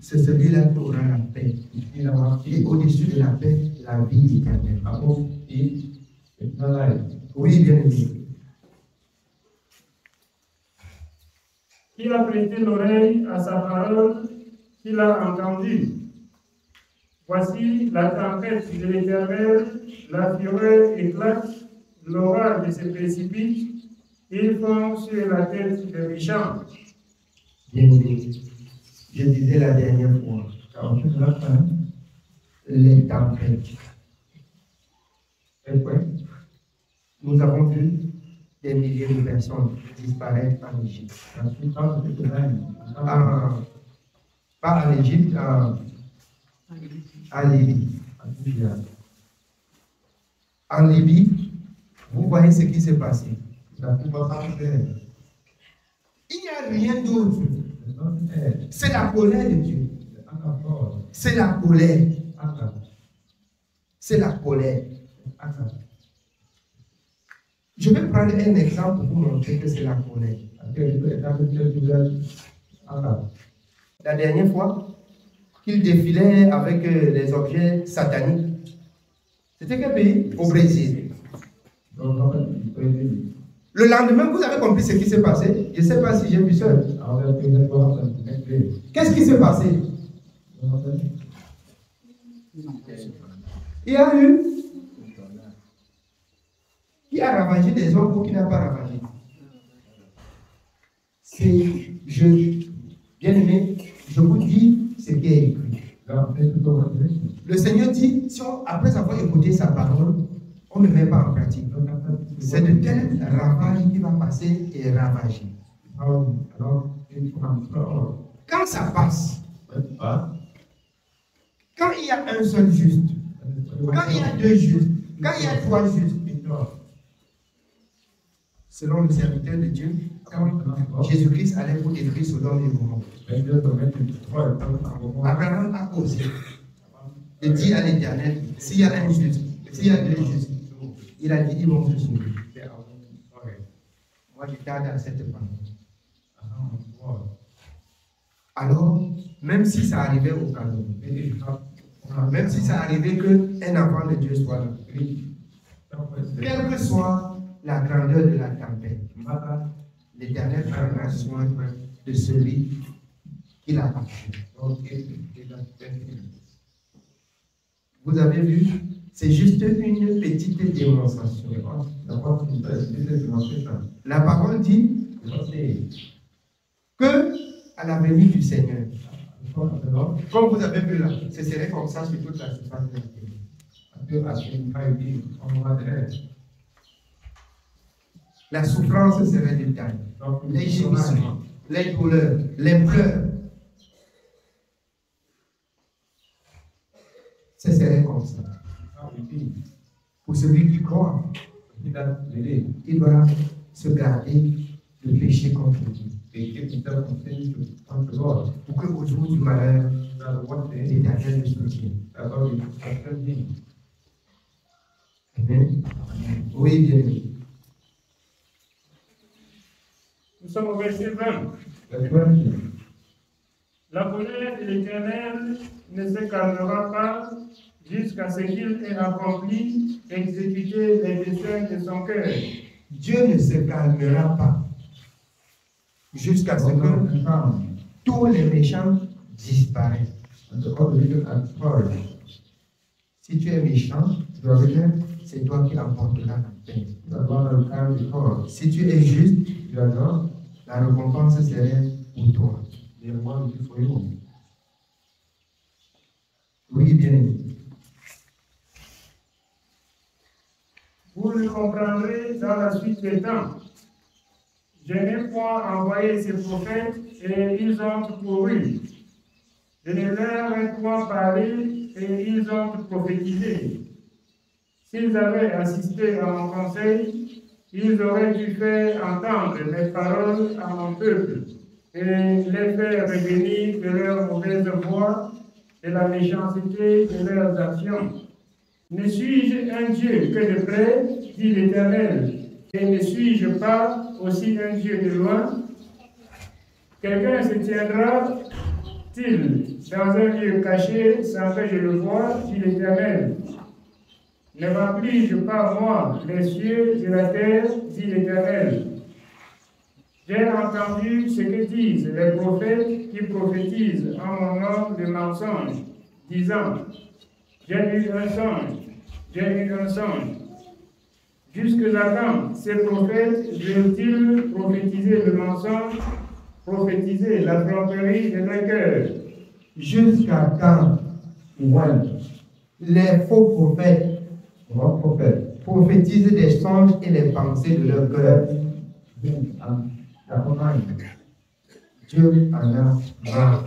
C'est celui-là qui aura la paix. Et au-dessus de la paix, la vie éternelle. Oui, bien aimé. Qui a prêté l'oreille à sa parole, qu'il a entendue? Voici la tempête de l'Éternel, la fureur éclate, l'orage se précipite, ils font sur la tête des méchants. Bien aimé, je disais la dernière fois, les tempêtes. nous avons vu des milliers de personnes disparaître en Égypte. Pas en Égypte, en Libye. En Libye, vous voyez ce qui s'est passé. Il n'y a rien d'autre. C'est la colère de Dieu. C'est la colère. C'est la colère. Je vais prendre un exemple pour vous montrer que c'est la colère. La dernière fois qu'il défilait avec les objets sataniques, c'était quel pays? Au Brésil. Le lendemain, vous avez compris ce qui s'est passé? Je ne sais pas si j'ai vu ça. Qu'est-ce qui s'est passé? Il y a eu qui a ravagé des hommes ou qui n'a pas ravagé. Bien aimé, je vous dis ce qui est écrit. Le Seigneur dit, si après avoir écouté sa parole, on ne met pas en pratique. C'est de tels ravages qui va passer et ravager. Quand ça passe, quand il y a un seul juste, quand il y a deux justes, quand il y a trois justes, selon le serviteur de Dieu, Jésus-Christ allait vous détruire selon les moments. Abraham a osé de dire à l'Éternel, s'il y a un juste, s'il y a deux justes, il a dit, ils vont se sauver. Moi, je garde à cette parole. Alors, même si ça arrivait au Cameroun, même si ça arrivait qu'un enfant de Dieu soit là, quelle que soit la grandeur de la tempête, l'Éternel prendra soin de celui qui l'a marché. Vous avez vu, c'est juste une petite démonstration. La parole dit que à la venue du Seigneur, comme vous avez vu là, ce serait comme ça sur toute la surface de la terre. La souffrance serait de taille, les gémissements, les douleurs, les pleurs. Ce serait comme ça. Pour celui qui croit, il doit se garder de péché contre Dieu. Pour que au jour du malheur, l'Éternel le soutienne. Amen. Oui, bien aimé. Nous sommes au verset 20. La colère de l'Éternel ne se calmera pas jusqu'à ce qu'il ait accompli, exécuté les desseins de son cœur. Dieu ne se calmera pas jusqu'à ce que tous les méchants disparaissent. Si tu es méchant, c'est toi qui emporteras la peine. Si tu es juste, la récompense serait pour toi. Oui, bien aimé. Vous le comprendrez dans la suite des temps. Je n'ai point envoyé ces prophètes et ils ont couru. Je ne leur ai point parlé et ils ont prophétisé. S'ils avaient assisté à mon conseil, ils auraient dû faire entendre mes paroles à mon peuple et les faire revenir de leur mauvaise voie, de la méchanceté de leurs actions. Ne suis-je un Dieu que de près, dit l'Éternel, et ne suis-je pas aussi un Dieu de loin? Quelqu'un se tiendra-t-il dans un lieu caché sans que je le voie, dit l'Éternel? Ne remplis-je pas moi les cieux et la terre, dit l'Éternel? J'ai entendu ce que disent les prophètes qui prophétisent en mon nom de mensonges, disant, j'ai eu un songe. Jusque-là quand ces prophètes veulent-ils prophétiser le mensonge, prophétiser la tromperie de leur cœur? Jusqu'à quand les faux prophètes prophétisent des songes et les pensées de leur cœur. Dieu en a marre.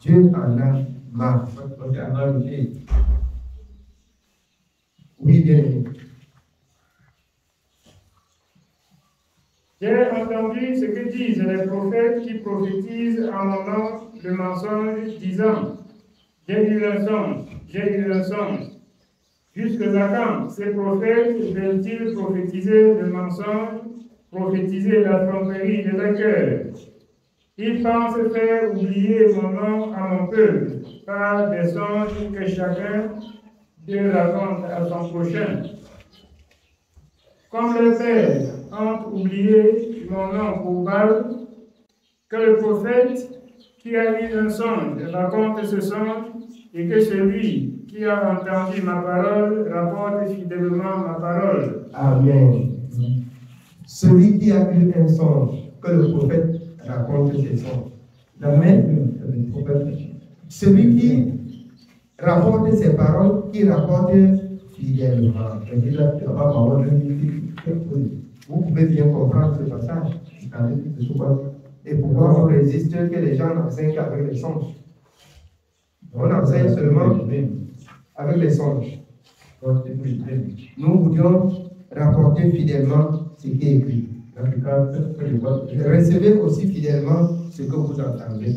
Dieu en a marre. Oui, bien aimé. J'ai entendu ce que disent les prophètes qui prophétisent en mon nom le mensonge, disant: j'ai eu un songe, j'ai eu un songe. Jusque-là quand ces prophètes veulent-ils prophétiser le mensonge, prophétiser la tromperie de leur cœur? Ils pensent faire oublier mon nom à mon peuple par des songes que chacun d'eux raconte à son prochain. Comme le père ont oublié mon nom pour Baal, que le prophète qui a eu un songe raconte ce songe, et que celui qui a entendu ma parole rapporte fidèlement ma parole. Amen. Celui qui a eu un songe, que le prophète raconte ses songes. Amen. Celui qui rapporte ses paroles, qui rapporte fidèlement. Vous pouvez bien comprendre ce passage. Et pourquoi on résiste que les gens n'enseignent qu'avec les songes? On enseigne seulement avec les songes. Nous voulions rapporter fidèlement ce qui est écrit. Recevez aussi fidèlement ce que vous entendez,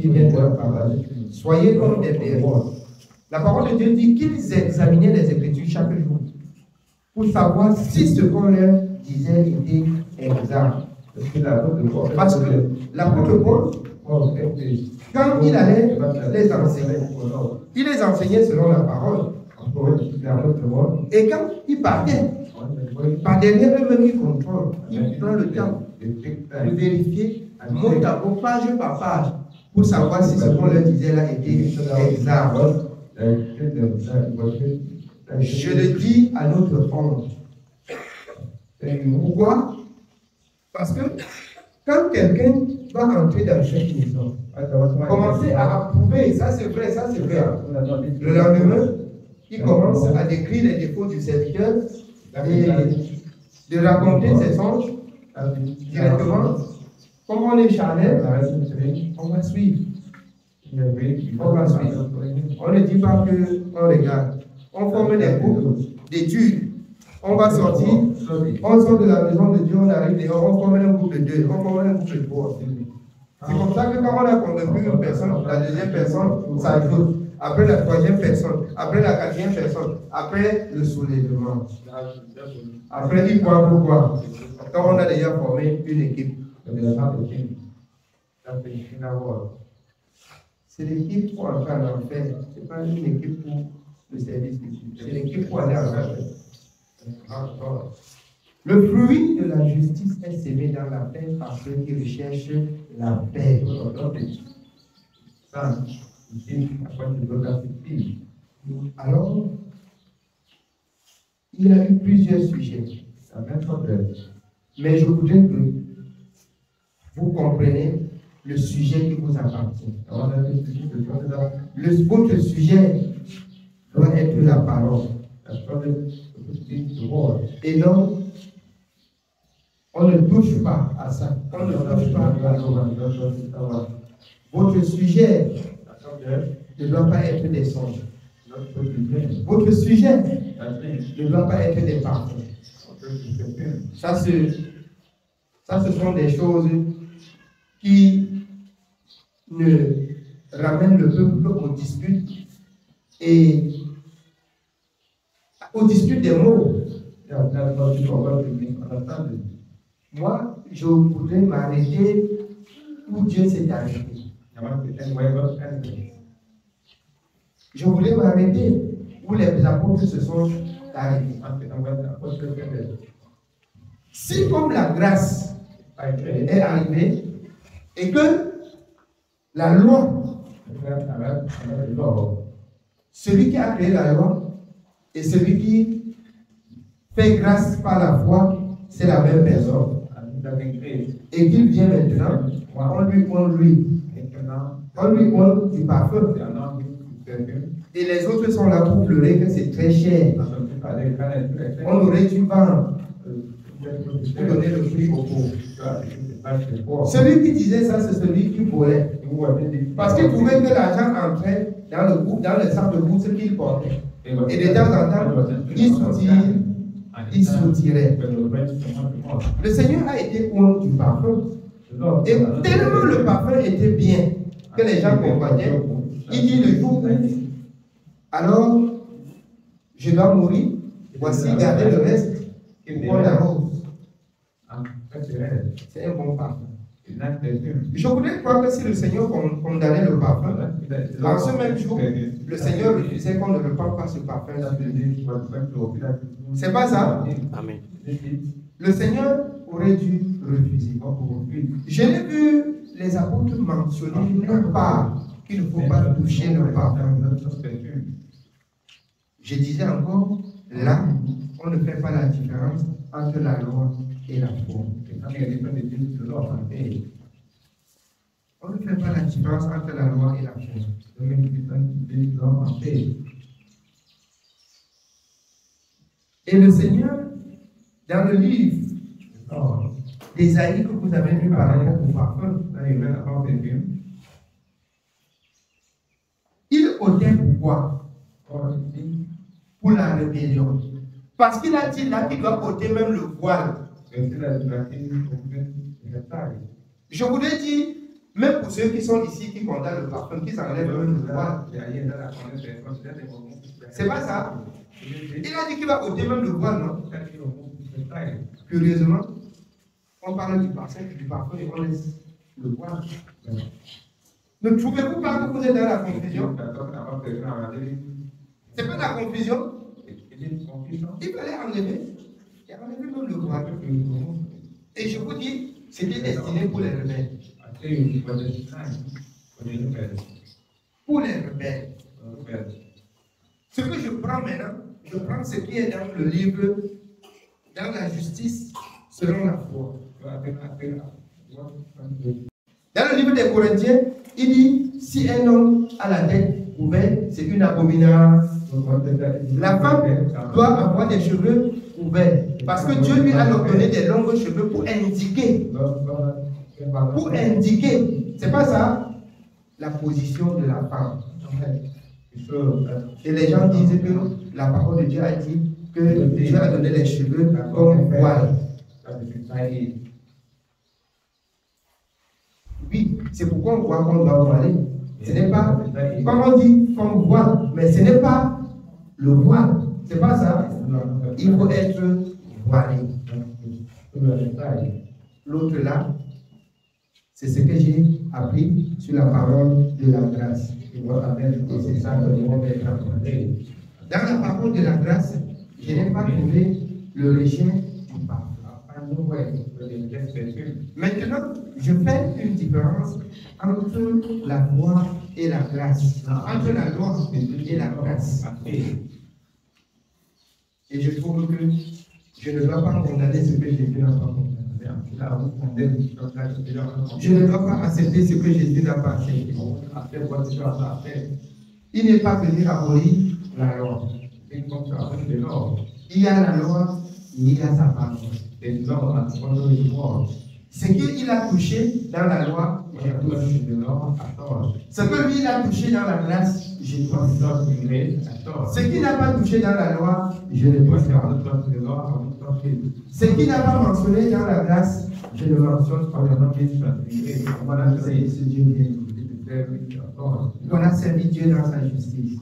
qui vient de la parole. Soyez comme des bergers. La parole de Dieu dit qu'ils examinaient les Écritures chaque jour pour savoir si ce qu'on leur disait était exact. Parce que l'apôtre Paul, quand il allait les enseigner, il les enseignait selon la parole. Et quand il partait, par derrière eux-mêmes, il contrôle. Il prend le temps de vérifier mot à mot, page par page, pour savoir si ce qu'on leur disait là était exact. Je le dis à notre honte. Pourquoi? Parce que quand quelqu'un va entrer dans cette maison, commencer à approuver, ça c'est vrai, ça c'est vrai. Le lendemain, il commence à décrire les défauts du serviteur et de raconter ses songes directement. Comme on est charnel, on va suivre. On va suivre. On ne dit pas qu'on regarde. On forme des groupes d'études. On va sortir, on sort de la maison de Dieu, on arrive dehors, on forme un groupe de 2, on forme un groupe de 3. C'est comme ça que quand on a convaincu une personne, la deuxième personne s'ajoute. Après la troisième personne, après la quatrième personne, après le soulèvement. Après, il croit pourquoi? Quand on a déjà formé une équipe. C'est l'équipe pour entrer en enfer. Ce n'est pas une équipe pour le service de Dieu. C'est l'équipe pour aller en enfer. Le fruit de la justice est semé dans la paix par ceux qui recherchent la paix. Alors, il y a eu plusieurs sujets. Mais je voudrais que vous compreniez le sujet qui vous appartient. Votre sujet doit être la parole. Et donc, on ne touche pas à ça. On ne touche pas à l'eau. Votre sujet ne doit pas être des songes. Votre sujet ne doit pas être des parfums. Ça, ce sont des choses qui ne ramènent le peuple aux disputes et aux disputes des mots. Moi, je voudrais m'arrêter où Dieu s'est arrêté. Je voulais m'arrêter où les apôtres se sont arrêtés. Si comme la grâce est arrivée et que la loi, celui qui a créé la loi et celui qui fait grâce par la foi, c'est la même personne. Et qu'il vient maintenant, on lui donne du parfum. Et les autres sont là pour pleurer que c'est très cher. On aurait dû vendre pour donner le prix au pauvre. Celui qui disait ça, c'est celui qui volait. Parce qu'il trouvait que l'argent entrait dans le sac de bourse qu'il portait. Et de temps en temps, il soutirait. Le Seigneur a été honte du parfum. Et tellement le parfum était bien que les gens comprendaient, il dit le jour où alors je dois mourir, voici garder le reste et prendre la rose. C'est un bon parfum. Je voudrais croire que si le Seigneur condamnait le parfum, en ce même jour, le Seigneur refusait qu'on ne reprenne pas ce parfum. C'est pas ça? Amen. Le Seigneur aurait dû refuser. Je n'ai vu les apôtres mentionner nulle part qu'il ne faut pas toucher le parfum. Je disais encore, là, on ne fait pas la différence entre la loi et la foi. On ne fait pas la différence entre la loi et la foi. Et le Seigneur, dans le livre d'Ésaïe que vous avez lu par rapport au parfum, il ôtait pourquoi? Pour la rébellion. Parce qu'il a dit là qu'il doit ôter même le voile. Je voudrais dire, même pour ceux qui sont ici, qui condamnent le parfum, qui s'enlèvent même le voile. C'est pas ça? Il a dit qu'il va ôter même le voile, non? Curieusement, on parle du parfum et on laisse le voile. Ne trouvez-vous pas que vous êtes dans la confusion? C'est pas la confusion? Il fallait enlever. Il a enlevé même le voile. Et je vous dis, c'était destiné pour les rebelles. Pour les rebelles. Ce que je prends maintenant, je prends ce qui est dans le livre, dans la justice selon la foi. Dans le livre des Corinthiens, il dit, si un homme a la tête ouverte, c'est une abomination. La femme doit avoir des cheveux ouverts. Parce que Dieu lui a donné des longs cheveux pour indiquer. C'est pas ça la position de la femme. Et les gens disent que la parole de Dieu a dit que Dieu a donné les cheveux comme voile. Oui, c'est pourquoi on voit qu'on doit voiler. Ce n'est pas, comme on dit, comme voile, mais ce n'est pas le voile. C'est pas ça. Il faut être voilé. L'autre là, c'est ce que j'ai appris sur la parole de la grâce. Et c'est ça que nous devons être appris. Dans la parole de la grâce, je n'ai pas trouvé le régime du pape. Maintenant, je fais une différence entre la loi et la grâce. Entre la loi et la grâce. Et je trouve que je ne dois pas condamner ce que Jésus n'a pas condamné. Je ne dois pas accepter ce que Jésus n'a pas accepté. Il n'est pas venu abolir la loi. Il y a la loi, il y a sa parole. Ce qu'il a touché dans la loi, ce que lui il a touché dans la grâce, je touche. Ce qu'il n'a pas touché dans la loi, je ne touche pas. Ce qu'il n'a pas mentionné dans la grâce, je ne mentionne pas. Voilà, c'est Dieu bien. Voilà, servi Dieu dans sa justice.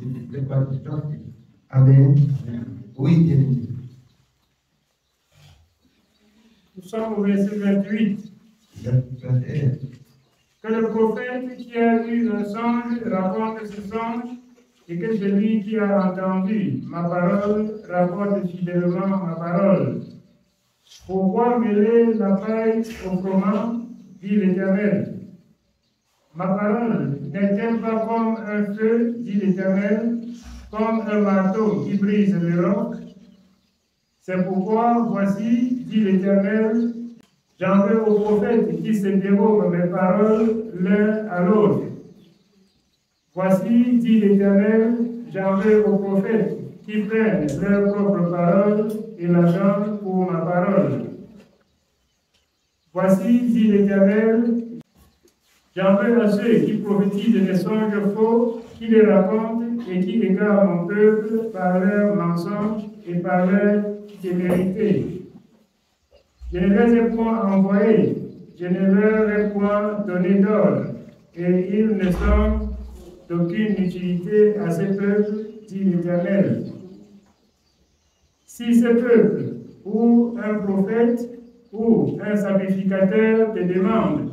Amen. Oui, bien aimé. Nous sommes au verset 28. Que le prophète qui a vu un songe rapporte ce songe, et que celui qui a entendu ma parole rapporte fidèlement ma parole. Pourquoi mêler la paille au froment, dit l'Éternel? Ma parole n'est-elle pas comme un feu, dit l'Éternel, comme un marteau qui brise le roc? C'est pourquoi, voici, dit l'Éternel, j'en veux aux prophètes qui se dérobent mes paroles l'un à l'autre. Voici, dit l'Éternel, j'en veux aux prophètes qui prennent leur propre parole et la donnent pour ma parole. Voici, dit l'Éternel, j'en veux à ceux qui prophétisent des songes faux, qui les racontent et qui égarent mon peuple par leurs mensonges et par leur témérité. Je ne les ai point envoyés, je ne leur ai point donné d'ordre, et ils ne sont d'aucune utilité à ce peuple, dit l'Éternel. Si ce peuple, ou un prophète, ou un sacrificateur te demande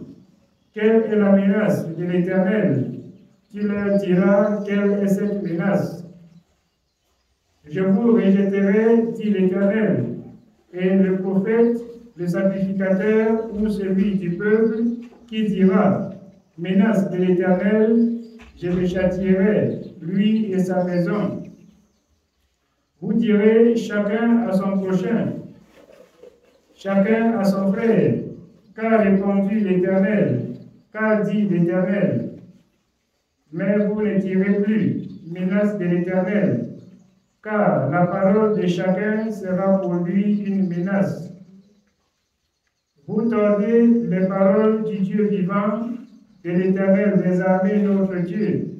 quelle est la menace de l'Éternel, tu leur diras quelle est cette menace. Je vous rejetterai, dit l'Éternel, et le prophète, le sacrificateur ou celui du peuple qui dira menace de l'Éternel, je le châtierai, lui et sa maison. Vous direz chacun à son prochain, chacun à son frère, qu'a répondu l'Éternel, qu'a dit l'Éternel. Mais vous ne direz plus menace de l'Éternel, car la parole de chacun sera pour lui une menace. Vous tordez les paroles du Dieu vivant, de l'Éternel des armées, notre Dieu.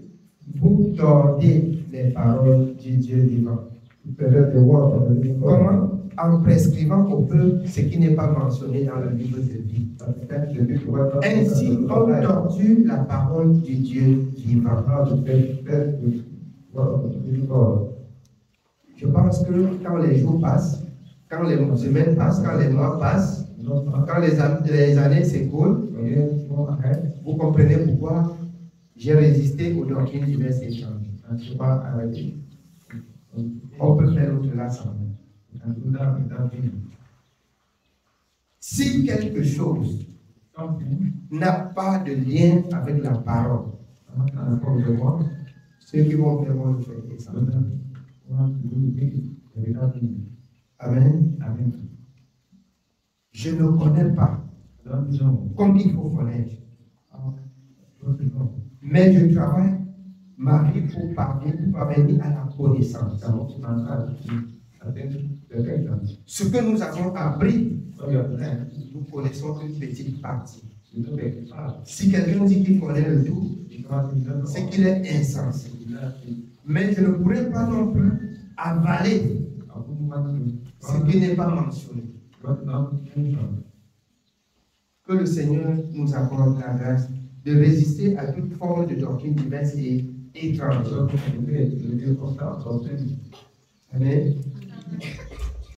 Vous tordez les paroles du Dieu vivant. Comment? En prescrivant au peuple ce qui n'est pas mentionné dans le livre de vie. Ainsi, on torture la parole du Dieu vivant. Je pense que quand les jours passent, quand les semaines passent, quand les mois passent, quand les années s'écoulent, vous comprenez pourquoi j'ai résisté aux doctrines diverses et étranges. On peut faire au-delà sans moi. Si quelque chose n'a pas de lien avec la parole, ceux qui vont faire vont le faire descendre. Amen. Amen. Je ne connais pas comme il faut connaître. Mais je travaille ma vie pour parvenir à la connaissance. Ce que nous avons appris, nous connaissons une petite partie. Si quelqu'un dit qu'il connaît le tout, c'est qu'il est insensé. Mais je ne pourrais pas non plus avaler ce qui n'est pas mentionné. Que le Seigneur nous accorde la grâce de résister à toute forme de doctrine diverse et étrange. Amen.